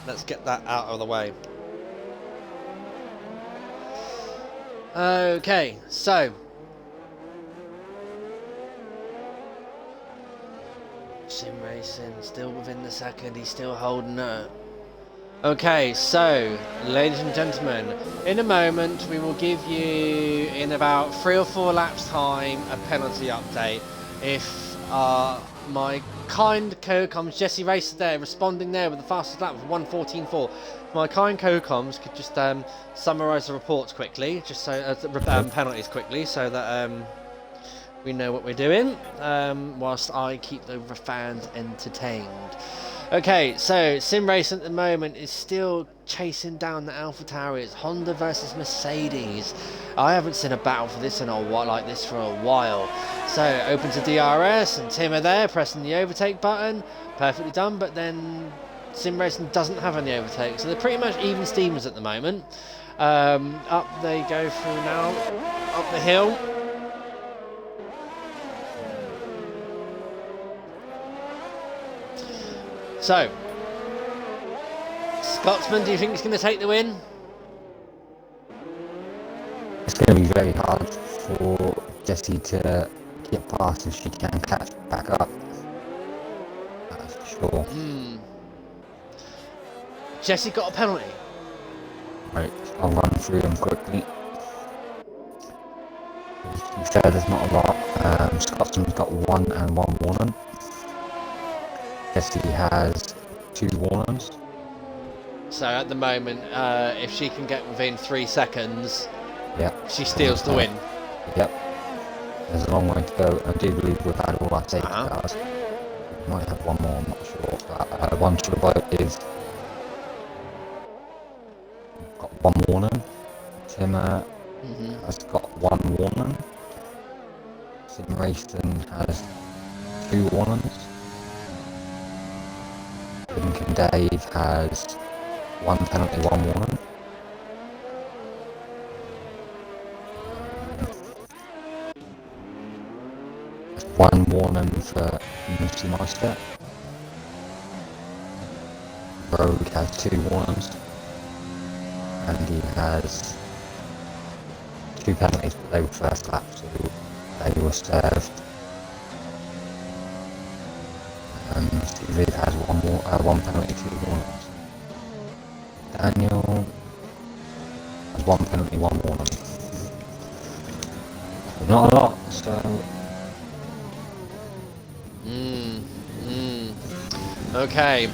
let's get that out of the way. Okay, so Sim Racing still within the second, he's still holding it. Okay, so, ladies and gentlemen, in a moment we will give you, in about 3 or 4 laps time, a penalty update. If my kind co-coms, Jesse Racer there, responding there with the fastest lap of 1:14.4. My kind co-coms could just summarise the reports quickly, just so penalties quickly, so that we know what we're doing, whilst I keep the fans entertained. Okay, so Sim Racing at the moment is still chasing down the AlphaTauri. It's Honda versus Mercedes. I haven't seen a battle for this in a while, like this for a while. So open to DRS and Timmer there pressing the overtake button. Perfectly done, but then Sim Racing doesn't have any overtake, so they're pretty much even steamers at the moment. Up they go through now, up the hill. So, Scotsman, do you think he's going to take the win? It's going to be very hard for Jessie to get past if she can catch back up. That's for sure. Jessie got a penalty. Right, I'll run through them quickly. To be fair, there's not a lot. Scotsman's got 1 and 1 warning. Jesse has 2 warnings. So at the moment, if she can get within 3 seconds, Yep. she steals the win. Yep. There's a long way to go. I do believe we've had all our safety cars. We might have one more, I'm not sure. But one to the boat is got 1 warning. Tim has got 1 warning. Sim Racing has 2 warnings. Lincoln Dave has 1 penalty, 1 warning. One warning for Missy Meister. Rogue has 2 warnings. And he has 2 penalties, but they were first lap, so they were served. Steve has 1 penalty, 2 warnings. Daniel has 1 penalty, 1 warning. Not a lot, so. Okay,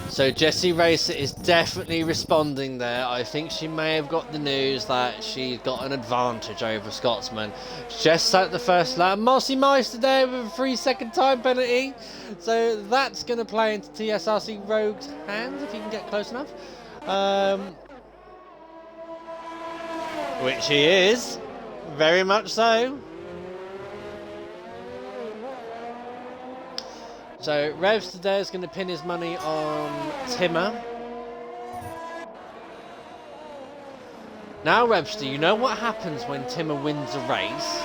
so Jessie Racer is definitely responding there. I think she may have got the news that she's got an advantage over Scotsman. Just at the first lap, Mossy Meister there with a 3-second time penalty. So that's going to play into TSRC Rogue's hands if he can get close enough. Which he is, very much so. So Revs today is going to pin his money on Timmer. Now Revster, you know what happens when Timmer wins a race?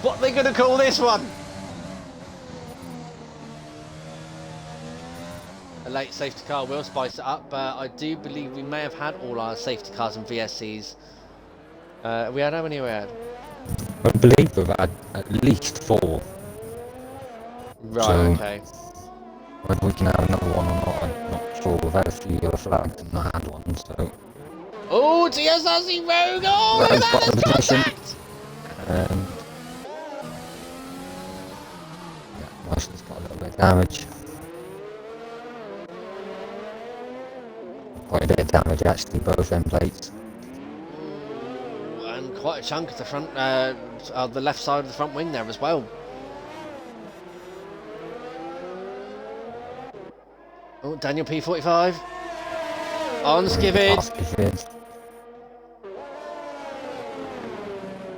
What are they going to call this one? A late safety car will spice it up, but I do believe we may have had all our safety cars and VSCs. We had how many we had? I believe we've had at least 4. Right, so, okay. Whether we can have another one or not, I'm not sure. We've had a few yellow flags and not had one, so. Oh, TSRC Rogue! Oh, we've had a contact! Yeah, Meister's got a little bit of damage. Quite a bit of damage actually, both end plates. And quite a chunk of the front, the left side of the front wing there as well. Oh, Daniel P45 on Skivid.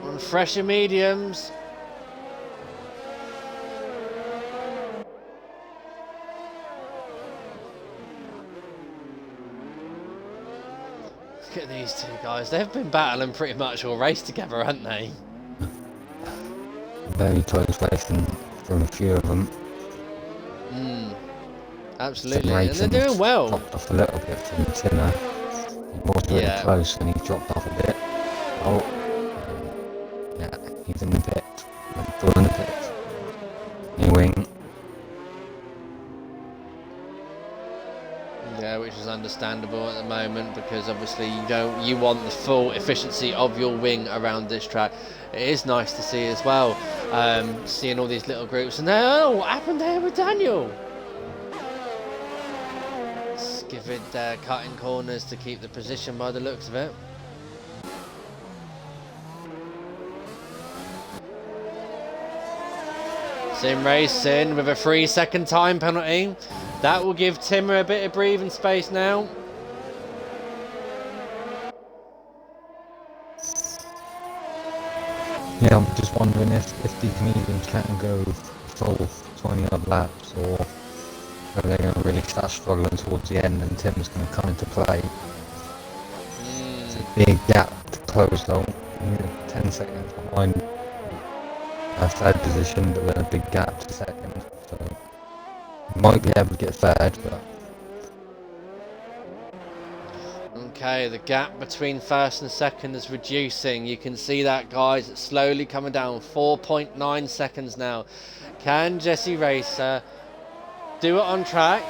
On fresher mediums. Look at these two guys. They've been battling pretty much all race together, haven't they? Very close racing from a few of them. Absolutely, and they're doing well. Dropped off a little bit from Timmer. He was really close and he dropped off a bit. Oh, yeah, he's in the pit. Full in the pit. New wing. Yeah, which is understandable at the moment because obviously you want the full efficiency of your wing around this track. It is nice to see as well, seeing all these little groups. And what happened there with Daniel? Skivid cutting corners to keep the position by the looks of it. Sim Racing with a 3-second time penalty. That will give Timmer a bit of breathing space now. Yeah, I'm just wondering if these mediums can go full 20 odd laps or are they going to really start struggling towards the end and Tim's going to come into play. It's a big gap to close though. You're 10 seconds behind a third position, but then a big gap to second. So you might be able to get third, but. Okay, the gap between first and second is reducing. You can see that, guys. It's slowly coming down. 4.9 seconds now. Can Jessie Racer do it on track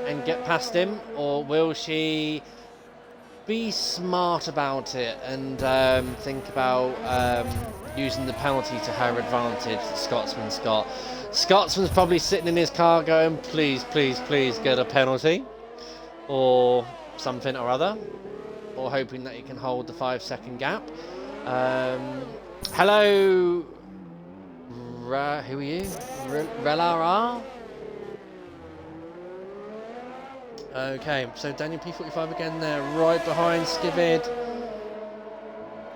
and get past him, or will she be smart about it and think about using the penalty to her advantage, Scotsman Scott. Scotsman's probably sitting in his car going, please, please, please get a penalty. Or something or other. Or hoping that he can hold the 5-second gap. Hello... who are you? Relara? Okay, so Daniel P45 again there, right behind Skivid.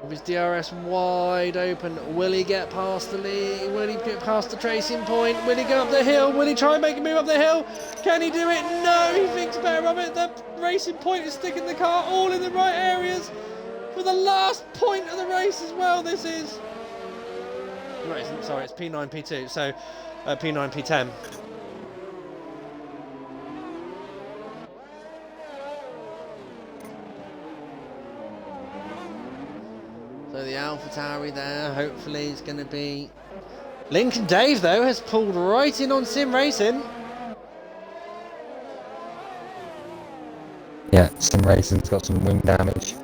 With his DRS wide open, will he get past the lead? Will he get past the tracing point? Will he go up the hill? Will he try and make a move up the hill? Can he do it? No, he thinks better of it. The racing point is sticking the car all in the right areas for the last point of the race as well. This is... Right, sorry, it's P9, P2, so P9, P10. So the AlphaTauri there, hopefully is going to be... Lincoln Dave, though, has pulled right in on Sim Racing. Yeah, Sim Racing's got some wing damage.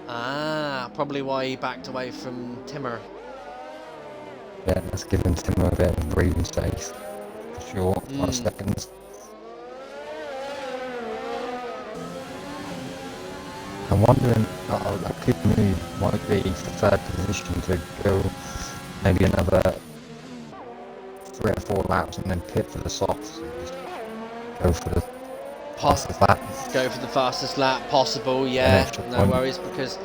Ah, probably why he backed away from Timmer. Yeah, that's giving Tim a bit of breathing space. For sure, 5 seconds. I'm wondering, that could move might be for 3rd position to go maybe another 3 or 4 laps and then pit for the softs and just go for the fastest lap. Go for the fastest lap possible, yeah, no worries, because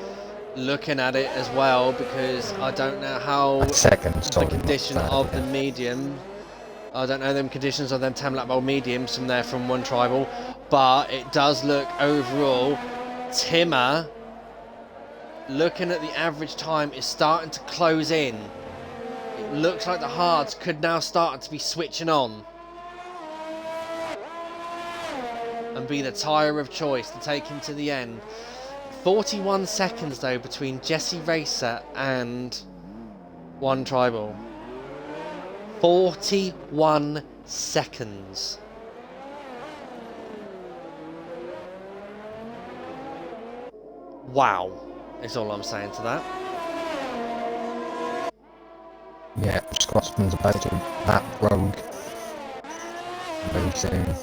looking at it as well, because I don't know how the condition of the medium, I don't know them conditions of them 10 lap roll mediums from there from one tribal, but it does look overall, Timmer, looking at the average time, is starting to close in. It looks like the hards could now start to be switching on and be the tyre of choice to take him to the end. 41 seconds though between Jesse Racer and one tribal. 41 seconds. Wow, is all I'm saying to that. Yeah, Scotsman's about to lap Rogue very soon.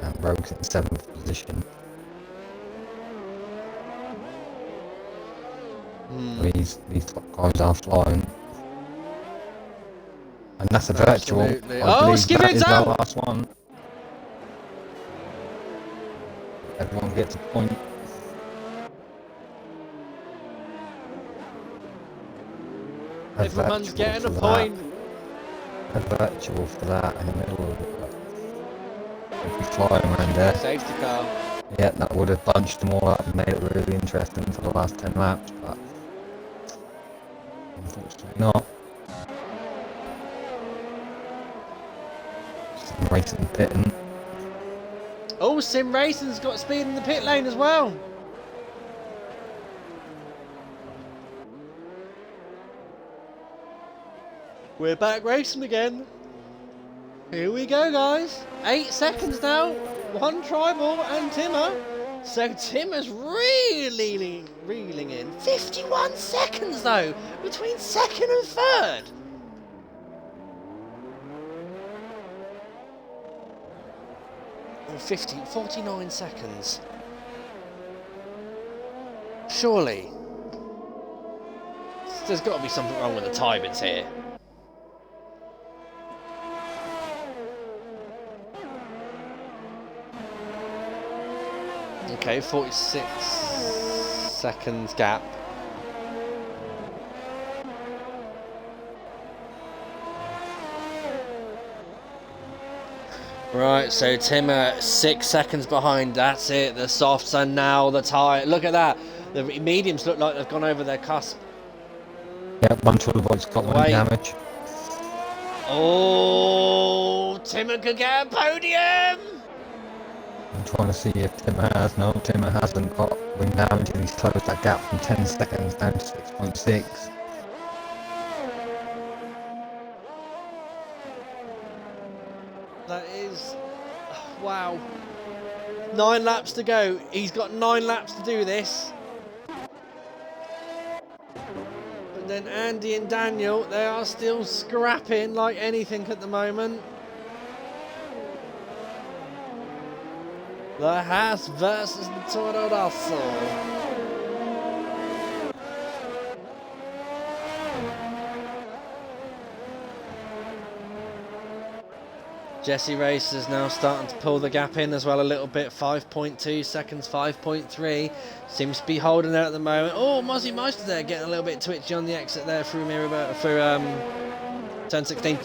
And Rogue's in 7th position. These top guys are flying. And that's a virtual. Oh, Skivid's out! The last one. Everyone gets a point. Everyone's getting a point. A virtual for that in the middle of it. If we fly around there. Safety car. Yeah, that would have bunched them all up and made it really interesting for the last 10 laps, but unfortunately not. Sim Racing pitting. Oh, Sim Racing's got speed in the pit lane as well. We're back racing again. Here we go, guys. 8 seconds now. One tribal and Timmer. So Timmer's really reeling in. 51 seconds though between 2nd and 3rd. Or 49 seconds. Surely. There's got to be something wrong with the timings here. Okay, 46 seconds gap. Right, so Timmer 6 seconds behind. That's it. The softs are now the tyre. Look at that. The mediums look like they've gone over their cusp. Yeah, bunch of the boys got one damage. Oh, Timmer could get a podium. I'm trying to see if Timmer has. No, Timmer hasn't got wing damage and he's closed that gap from 10 seconds down to 6.6. That is... wow. 9 laps to go. He's got 9 laps to do this. But then Andy and Daniel, they are still scrapping like anything at the moment. The Haas versus the Toro Rosso. Jesse Racer's now starting to pull the gap in as well a little bit. 5.2 seconds, 5.3. Seems to be holding there at the moment. Oh, Mozzie Meister there getting a little bit twitchy on the exit there through turn 16.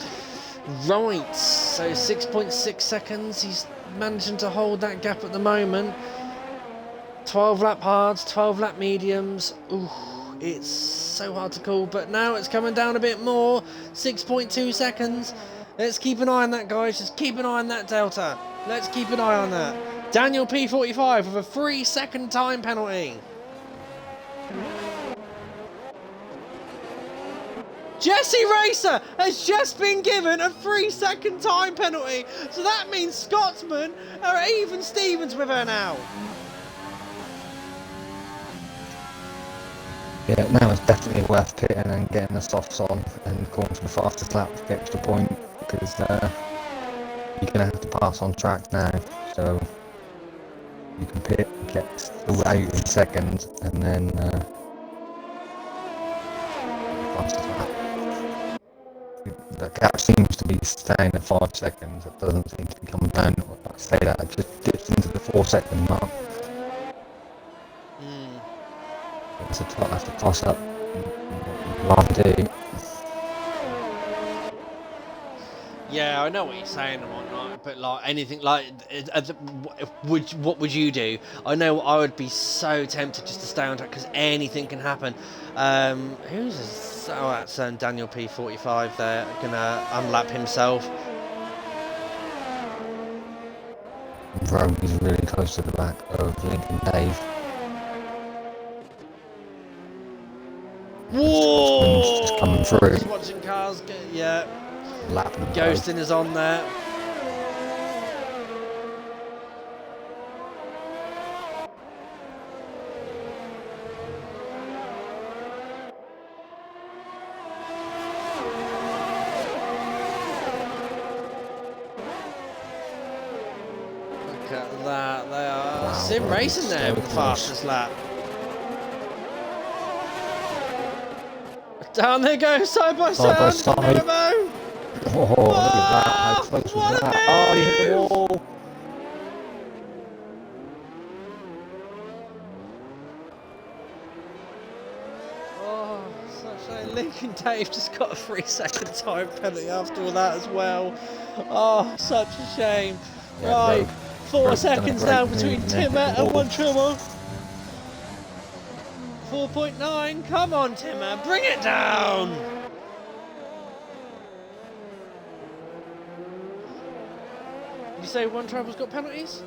Right, so 6.6 seconds. He's managing to hold that gap at the moment. 12 lap hards, 12 lap mediums. Ooh, it's so hard to call, but now it's coming down a bit more. 6.2 seconds. Let's keep an eye on that, guys. Just keep an eye on that delta. Let's keep an eye on that. Daniel P45 with a 3-second time penalty. Jesse Racer has just been given a 3-second time penalty. So that means Scotsman are even Stevens with her now. Yeah, now it's definitely worth pitting and getting the softs on and going for the fastest lap to get to the point, because you're going to have to pass on track now, so you can pit, get the out in seconds, and then fastest lap. The gap seems to be staying at 5 seconds, it doesn't seem to be coming down. Like I say that, it just dips into the 4-second mark. That's a toss up. Yeah, I know what you're saying and whatnot, but like anything like, what would you do? I know I would be so tempted just to stay on track because anything can happen. Who's this? Oh, that's Daniel P45 there, gonna unlap himself. Rogue is really close to the back of Lincoln Dave. Whoa! Just coming through. Just watching cars get, yeah. Lapping Ghosting is on there. Look at that. They are sim racing there with the fastest lap. Down they go, side by side. Oh, look at that. How close was that? Oh, he hit the wall. Oh, such a Lincoln Dave just got a 3-second time penalty after all that as well. Oh, such a shame. Yeah, right, 4 Rogue seconds now between Timmer and one Trimmer. 4.9, come on Timmer, bring it down! Did you say one Travel's got penalties?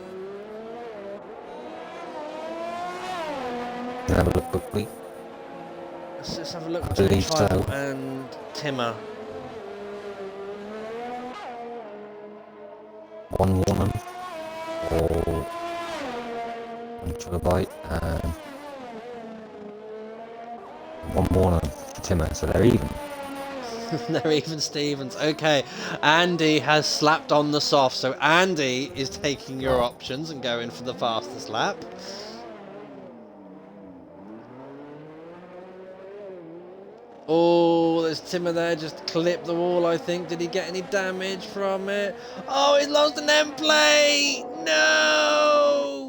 Have a look quickly. Let's just have a look between Tribal and Timmer. One Warnham or one Trilobite and one Warnham for Timmer, so they're even. They're even Stevens. Okay, Andy has slapped on the soft, so Andy is taking your options and going for the fastest lap. Oh, there's Timmer there, just clipped the wall, I think. Did he get any damage from it? Oh, he's lost an end plate! No!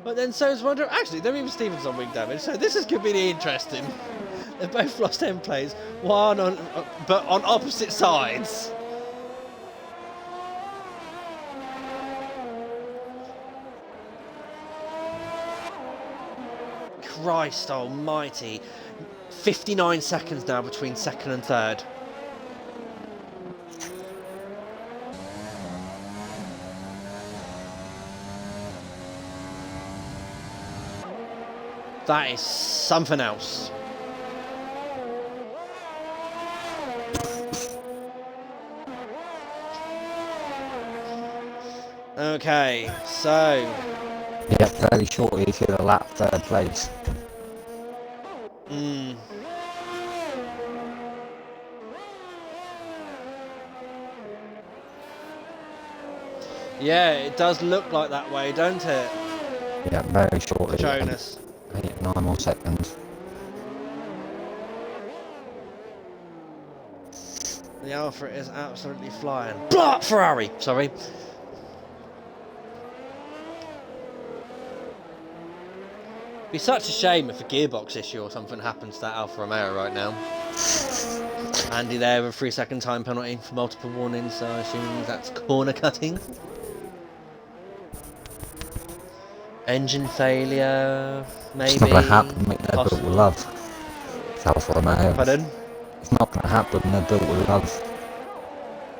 But then so's Roger. Actually, they're even Stevens on wing damage, so this is going to be interesting. They've both lost end plates, one on, but on opposite sides. Christ almighty. 59 seconds now between second and third. That is something else. Okay, so Yeah, fairly shortly to the lap third place. Yeah, it does look like that way, don't it? Yeah, very shortly. Jonas. 9 more seconds. The Alpha is absolutely flying. Blah! Ferrari! Sorry. Be such a shame if a gearbox issue or something happens to that Alfa Romeo right now. Andy there with a 3-second time penalty for multiple warnings, so I assume that's corner cutting. Engine failure, maybe. It's not going to happen, mate. They're built with love. It's Alfa Romeo. Pardon? It's not going to happen. They're built with love.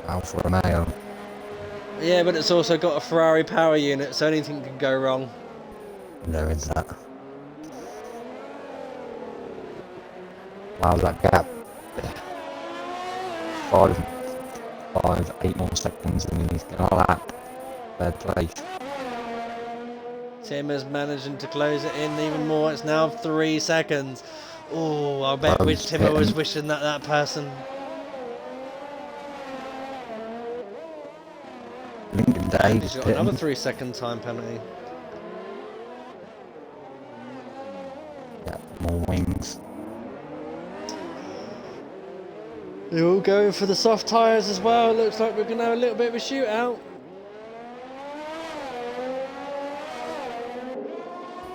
Alfa Romeo. Yeah, but it's also got a Ferrari power unit, so anything can go wrong. There is that. Wow, that gap. 8 more seconds and he's going to lap. Third place. Tim is managing to close it in even more. It's now 3 seconds. Oh, I bet Tim was wishing that person. Lincoln Day. He's got another 3-second time penalty. Yeah, more wings. They're all going for the soft tyres as well. Looks like we're going to have a little bit of a shootout.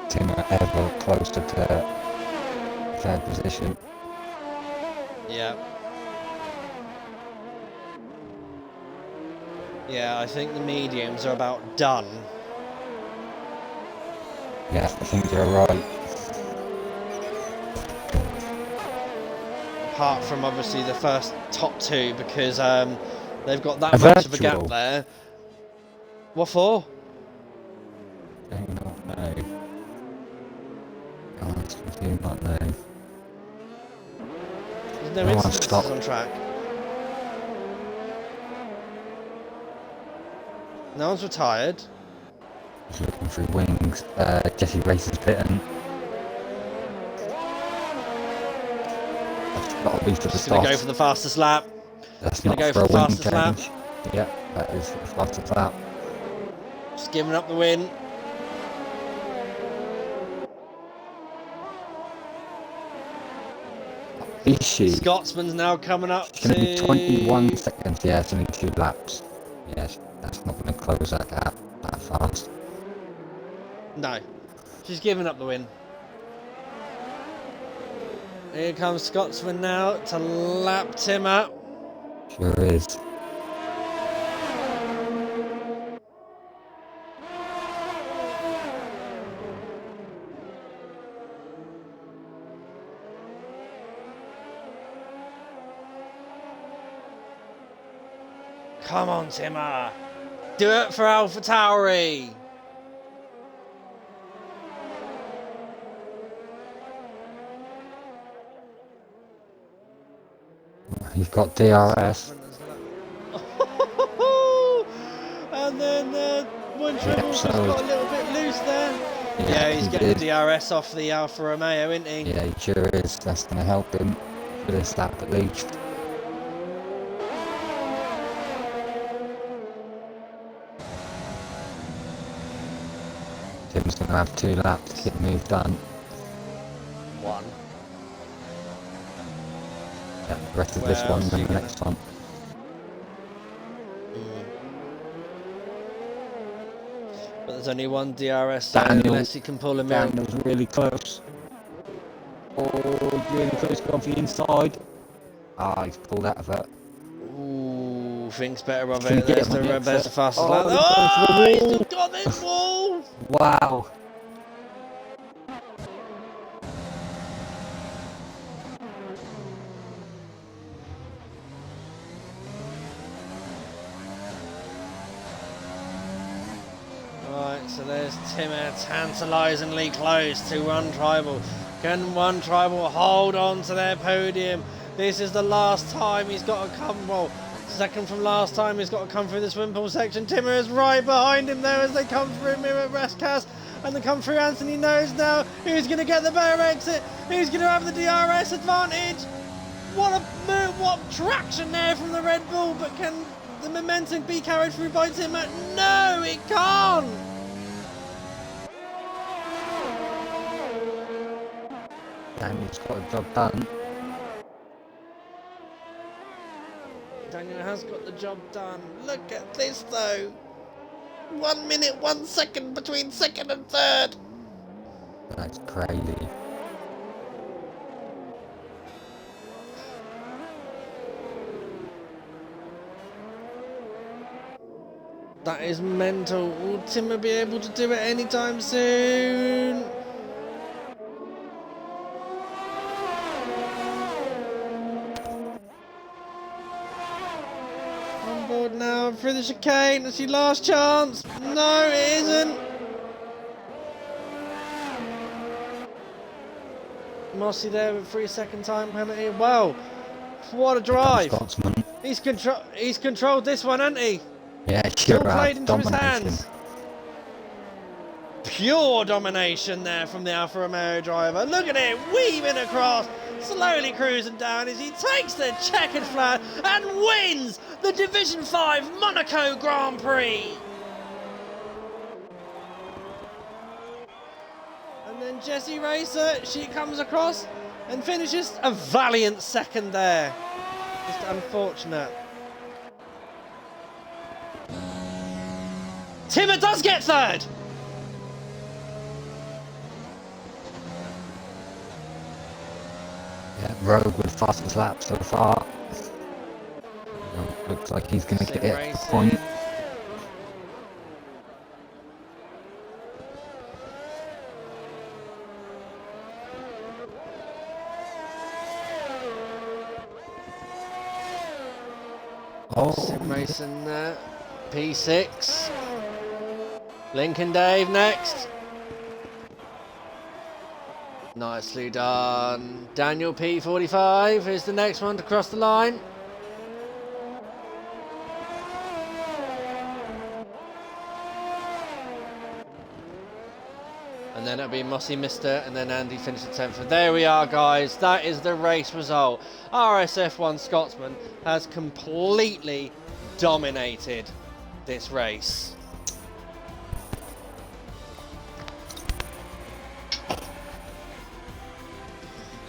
Tim ever closer to third position. Yeah. Yeah, I think the mediums are about done. Yeah, I think you're right. Apart from obviously the first top two, because they've got that much of a gap there. What for? I don't know. I do not know. There's no incidences on track. No one's retired. He's looking through wings. Jesse Racer's pitting. That's got to be for the Just going to go for the fastest lap. That's going not to go for for the a wing fastest lap. change. Yeah, that is for the fastest lap. Just giving up the win. Is she? Scotsman's now coming up It's going to be 21 seconds. Yeah, it's only 2 laps. Yes, that's not going to close that gap that fast. No. She's giving up the win. Here comes Scotsman now to lap Tim up. Sure is. Come on, Timmer. Do it for AlphaTauri. You've got DRS. And then Montreal's just got a little bit loose there. Yeah, he's getting the DRS off the Alfa Romeo, isn't he? Yeah, he sure is. That's going to help him for this lap at least. Tim's going to have 2 laps to get the move done. 1. Yeah, the rest of this one and the next one. But there's only 1 DRS, so unless he can pull him out. Daniel's really close. Oh, really close, gone for the inside. Ah, he's pulled out of it. Ooh, thinks better of it. There's the fastest lap. Oh, he's still got this wall! Wow. Right, so there's Timmer tantalisingly close to One Tribal. Can One Tribal hold on to their podium? This is the last time he's got to come. Well, Second from last time, he's got to come through this windpool section. Timmer is right behind him there as they come through Mirror Rescast. And they come through. Anthony knows now who's going to get the better exit. Who's going to have the DRS advantage. What traction there from the Red Bull. But can the momentum be carried through by Timmer? No, it can't. Daniel's got a job done. Daniel has got the job done. Look at this though. 1 minute, 1 second between second and third. That's crazy. That is mental. Will Timmer be able to do it anytime soon? On board now through the chicane. That's your last chance. No, it isn't. Mossy there with 3-second time penalty. Wow, what a drive! Scotsman. He's controlled this one, hasn't he? Yeah, Still sure. played into his Domination. hands. Pure domination there from the Alfa Romeo driver. Look at it, weaving across, slowly cruising down as he takes the checkered flag and wins the Division 5 Monaco Grand Prix. And then Jessie Racer, she comes across and finishes a valiant second there. Just unfortunate. Timmer does get third. Yeah, Rogue with fastest lap so far. Looks like he's going to get it. Point. Sim racing there. P6. Lincoln Dave next. Nicely done. Daniel P45 is the next one to cross the line. And then it'll be Mossy Mister, and then Andy finished 10th. And there we are, guys. That is the race result. RSF1 Scotsman has completely dominated this race.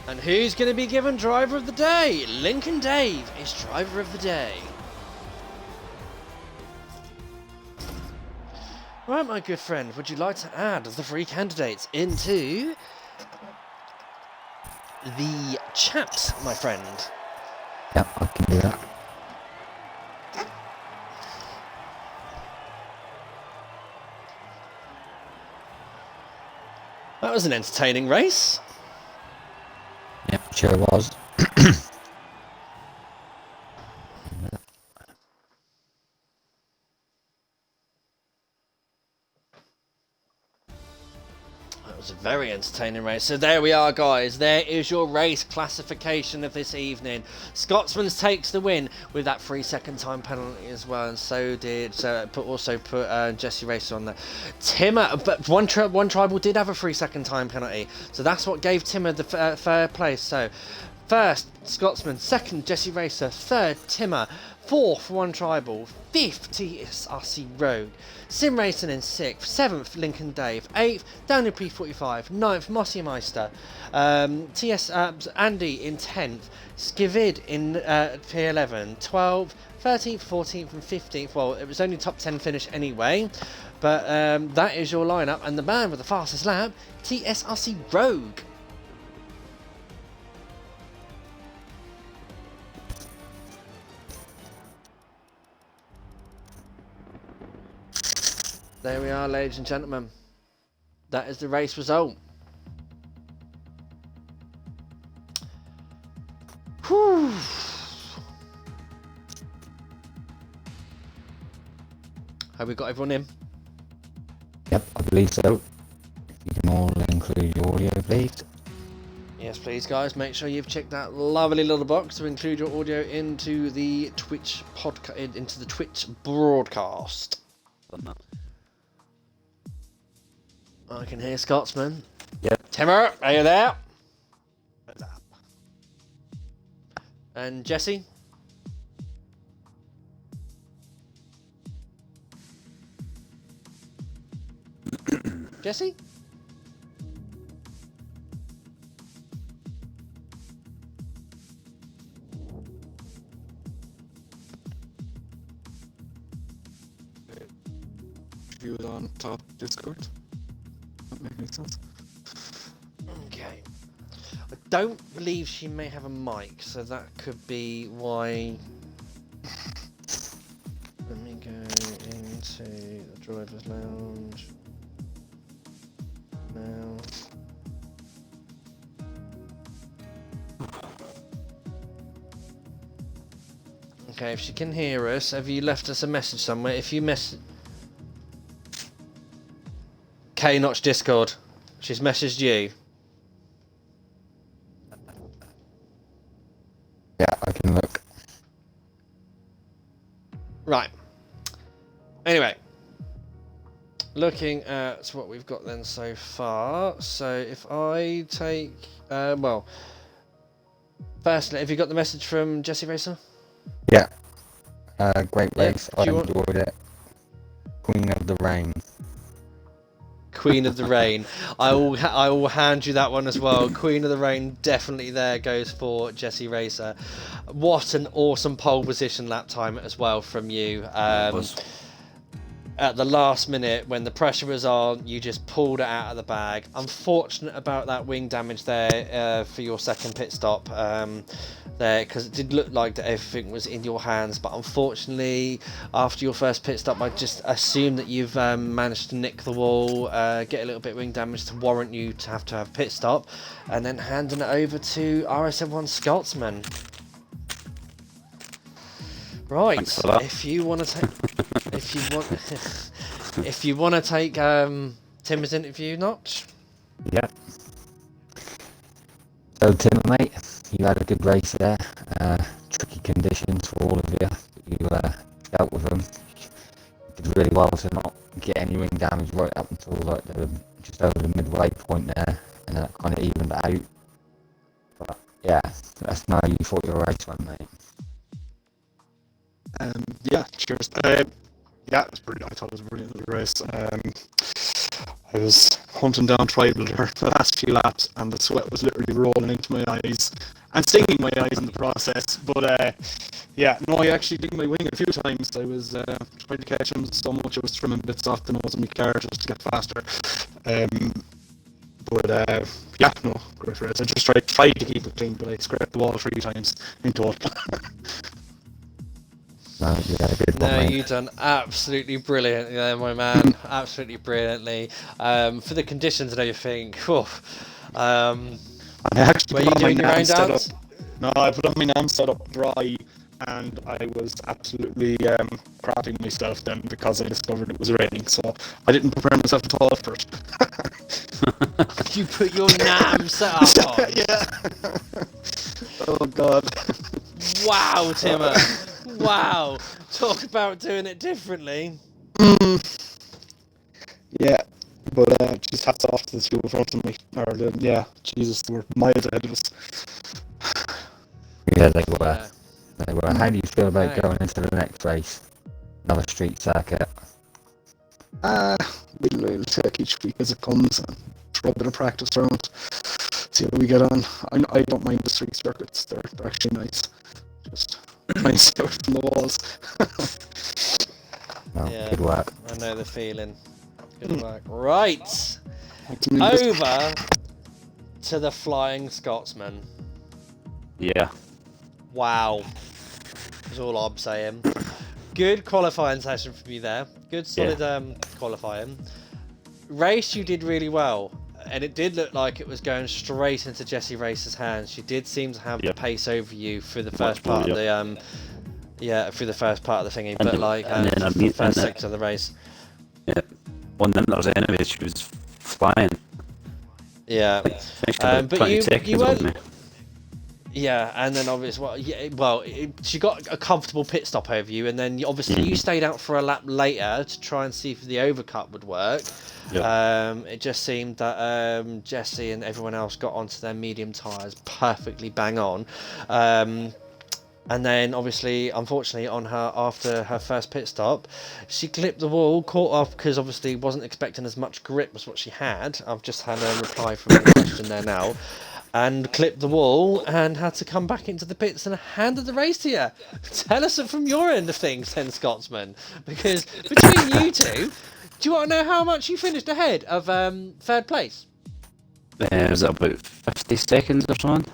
And who's going to be given driver of the day? Lincoln Dave is driver of the day. Right, my good friend, would you like to add the 3 candidates into the chat, my friend? Yep, I can do that. That was an entertaining race. Yep, sure was. That was a very entertaining race. So there we are, guys. There is your race classification of this evening. Scotsman's takes the win with that 3-second time penalty as well, and so did also put Jessie Racer on there. Timmer, but one tribal did have a 3-second time penalty, so that's what gave Timmer the third place. So first Scotsman, second Jessie Racer, third Timmer, fourth one tribal, fifth TSRC Rogue, Sim Racing in sixth, seventh Lincoln Dave, eighth Daniel P45, ninth Mossy Meister, Andy in 10th, Skivid in P11, 12th, 13th, 14th and 15th. Well, it was only top 10 finish anyway, but that is your lineup, and the man with the fastest lap, TSRC Rogue. There we are, ladies and gentlemen. That is the race result. Whew. Have we got everyone in? Yep, I believe so. If you can all include your audio, please. Yeah, Yes, please, guys. Make sure you've checked that lovely little box to include your audio into the Twitch podcast, into the Twitch broadcast. I can hear Scotsman. Yep. Timmer, are you there? And Jesse? Jesse? She was on top Discord. That makes any sense. Okay. I don't believe she may have a mic, so that could be why. Let me go into the driver's lounge now. Okay, if she can hear us, have you left us a message somewhere? If you K Notch Discord, she's messaged you. Yeah, I can look. Right. Anyway, looking at what we've got then so far. So if I take, well, firstly, have you got the message from Jesse Racer? Yeah. Great Yeah, race. I enjoyed it. Queen of the Rain. Queen of the Rain. I will hand you that one as well. Queen of the Rain definitely there goes for Jesse Racer. What an awesome pole position lap time as well from you. At the last minute when the pressure was on, you just pulled it out of the bag. Unfortunate about that wing damage there for your second pit stop there, because it did look like that everything was in your hands, but unfortunately after your first pit stop I just assume that you've managed to nick the wall, get a little bit of wing damage to warrant you to have pit stop, and then handing it over to RSF1 Scotsman. Right, if you want to take, if you want to take Tim's interview, Notch. Yeah. So Tim, mate, you had a good race there. Tricky conditions for all of you. You dealt with them. You did really well to not get any wing damage right up until like just over the midway point there, and that kind of evened it out. But yeah, that's how you thought your race went, mate. Yeah, cheers. Yeah, it was brilliant. I thought it was a brilliant little race. I was hunting down Tribal there the last few laps, and the sweat was literally rolling into my eyes and stinging my eyes in the process. But yeah, no, I actually dinged my wing a few times. I was trying to catch him so much I was trimming bits off the nose of my car just to get faster. But yeah, no, great race. I just tried to keep it clean, but I scraped the wall 3 times in total. No, You've done absolutely brilliantly there, my man. Absolutely brilliantly. For the conditions and everything. I actually were you doing your rain dance? No, I put on my NAM setup dry, and I was absolutely crapping myself then because I discovered it was raining. So I didn't prepare myself at all for it. You put your NAM setup on? Yeah. Oh God. Wow, Timmer. Wow. Talk about doing it differently. Yeah, but just hats off to the two in front of me. Yeah, Jesus, they were miles ahead of us. Yeah, they were. They were. How do you feel about going into the next race? Another street circuit? We'll take each week as it comes and throw a bit of practice around. See how we get on. I don't mind the street circuits. They're actually nice. Just trying to stay away from the walls. No, Yeah, good work. I know the feeling. Good work. Right. Over to the Flying Scotsman. Yeah. Wow. That's all I'm saying. Good qualifying session for me there. Good solid qualifying. Race you did really well. And it did look like it was going straight into Jessie Racer's hands. She did seem to have the pace over you through the first part of the through the first part of the thingy, but like the first sector of the race. Yeah. One minute I was in it, she was flying. Yeah. Finished about But 20 you seconds weren't. on me. Yeah, and then obviously, she got a comfortable pit stop over you, and then you stayed out for a lap later to try and see if the overcut would work. Yep. It just seemed that Jesse and everyone else got onto their medium tyres perfectly bang on. And then, obviously, unfortunately, after her first pit stop, she clipped the wall, caught off because obviously wasn't expecting as much grip as what she had. I've just had a reply from the question there now, and clipped the wall and had to come back into the pits and handed the race to you. Tell us from your end of things, then, Scotsman, because between you two, do you want to know how much you finished ahead of third place? Was it about 50 seconds or something?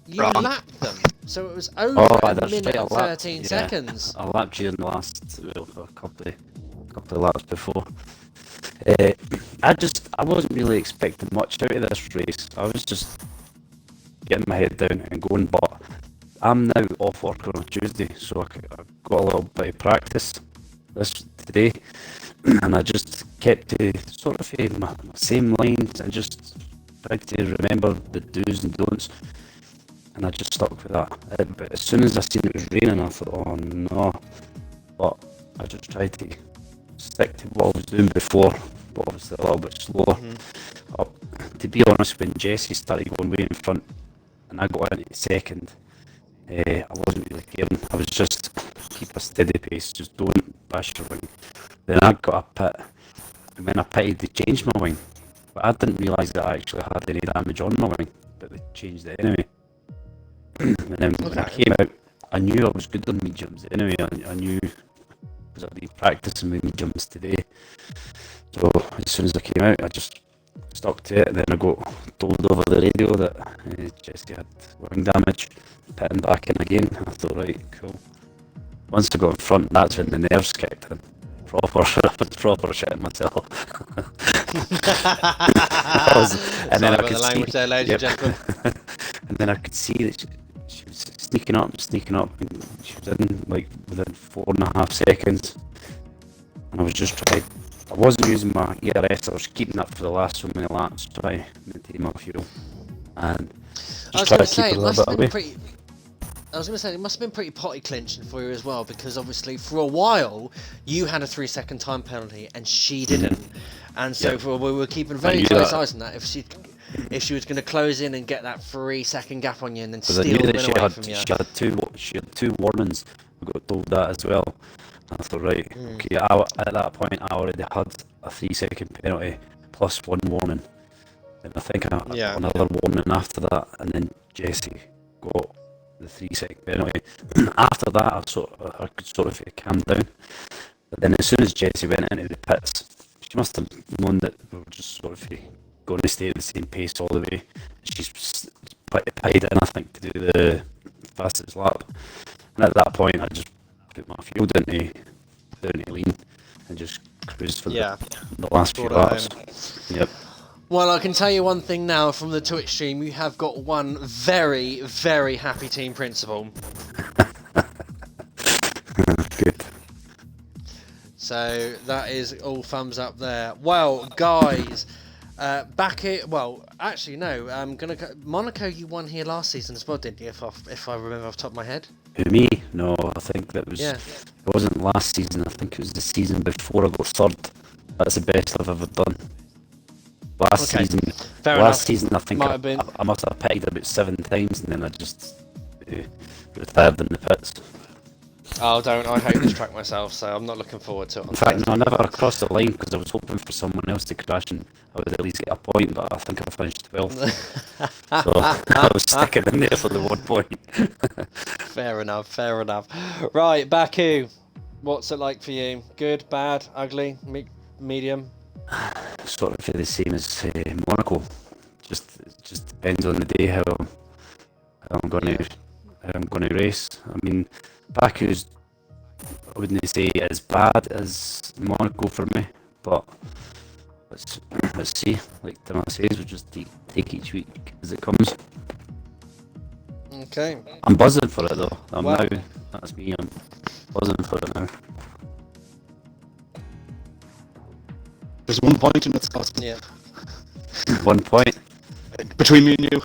You lapped them, so it was over a that's minute right, and 13 seconds. I lapped you in the last, a couple of laps before. I wasn't really expecting much out of this race. I was just getting my head down and going, but I'm now off work on a Tuesday, so I got a little bit of practice today, and I just kept to sort of my same lines and just tried to remember the do's and don'ts. And I just stuck with that. But as soon as I seen it was raining, I thought, oh no. But I just tried to stick to what I was doing before, but obviously a little bit slower. To be honest, when Jesse started going way in front and I got into second, I wasn't really caring. I was just keep a steady pace, just don't bash your wing. Then I got a pit, and when I pitted, they changed my wing. But I didn't realise that I actually had any damage on my wing, but they changed it anyway. And then when I came out, I knew I was good on mediums anyway. I knew because I've been practicing with mediums today. So as soon as I came out, I just stuck to it. And then I got told over the radio that Jesse had wing damage, pitting back in again. I thought, right, cool. Once I got in front, that's when the nerves kicked in. I was proper shitting myself. And then I could see, there, ladies and gentlemen. and then I could see that she was sneaking up, and she was in like within 4.5 seconds. And I was just trying. I wasn't using my ERS. I was keeping up for the last so many laps, trying to maintain my fuel, and just trying to keep it a little bit away. I was going to say, it must have been pretty potty clinching for you as well, because obviously for a while you had a 3-second time penalty and she didn't, and so we were keeping very close eyes on that. If she was going to close in and get that 3-second gap on you and then steal the win away from you. She had two warnings. I got told that as well. And I thought, right, okay. At that point, I already had a 3-second penalty plus one warning, and I think I got another warning after that, and then Jesse got the 3-second penalty. After that, I could sort of calm down. But then as soon as Jesse went into the pits, she must have known that we were just sort of going to stay at the same pace all the way. She's paid in, I think, to do the fastest lap. And at that point, I just put my fuel down to lean and just cruised for the last few laps. Yep. Well, I can tell you one thing now from the Twitch stream. You have got one very, very happy team principal. Good. So that is all thumbs up there. Well, guys, actually no. Monaco, you won here last season as well, didn't you? If I remember off the top of my head. Who, me? No, I think that was. It wasn't last season. I think it was the season before I got third. That's the best I've ever done. Last season, I think I must have pitted about 7 times, and then I just retired in the pits. Oh, don't! I hate this track myself, so I'm not looking forward to it. In fact, no, I never crossed the line because I was hoping for someone else to crash and I would at least get a point, but I think I finished 12th. So I was sticking in there for the 1 point. Fair enough. Right, Baku, what's it like for you? Good, bad, ugly, medium? Sort of the same as Monaco. Just depends on the day how I'm going to race. I mean, Baku's, I wouldn't say as bad as Monaco for me, but let's see. Like Timothy says, we'll just take each week as it comes. Okay. I'm buzzing for it though. That's me. I'm buzzing for it now. There's 1 point in it, Scott. Yeah. 1 point. Between me and you.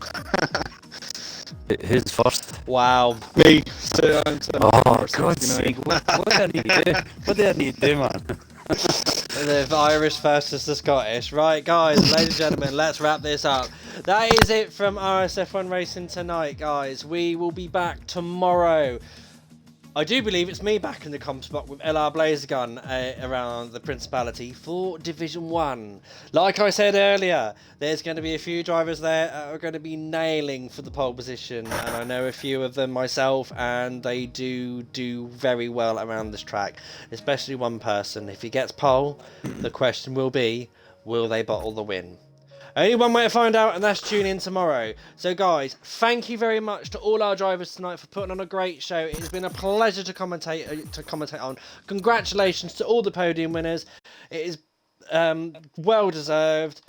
Who's first? Wow. Me. So, Oh, God's sake. What do I need to do? What do I need to do, man? The Irish versus the Scottish. Right, guys, ladies and gentlemen, let's wrap this up. That is it from RSF1 Racing tonight, guys. We will be back tomorrow. I do believe it's me back in the comp spot with LR Blazegun around the Principality for Division 1. Like I said earlier, there's going to be a few drivers there that are going to be nailing for the pole position, and I know a few of them myself, and they do very well around this track, especially one person. If he gets pole, the question will be, will they bottle the win? Only one way to find out, and that's tune in tomorrow. So guys, thank you very much to all our drivers tonight for putting on a great show. It has been a pleasure to commentate on. Congratulations to all the podium winners. It is well deserved.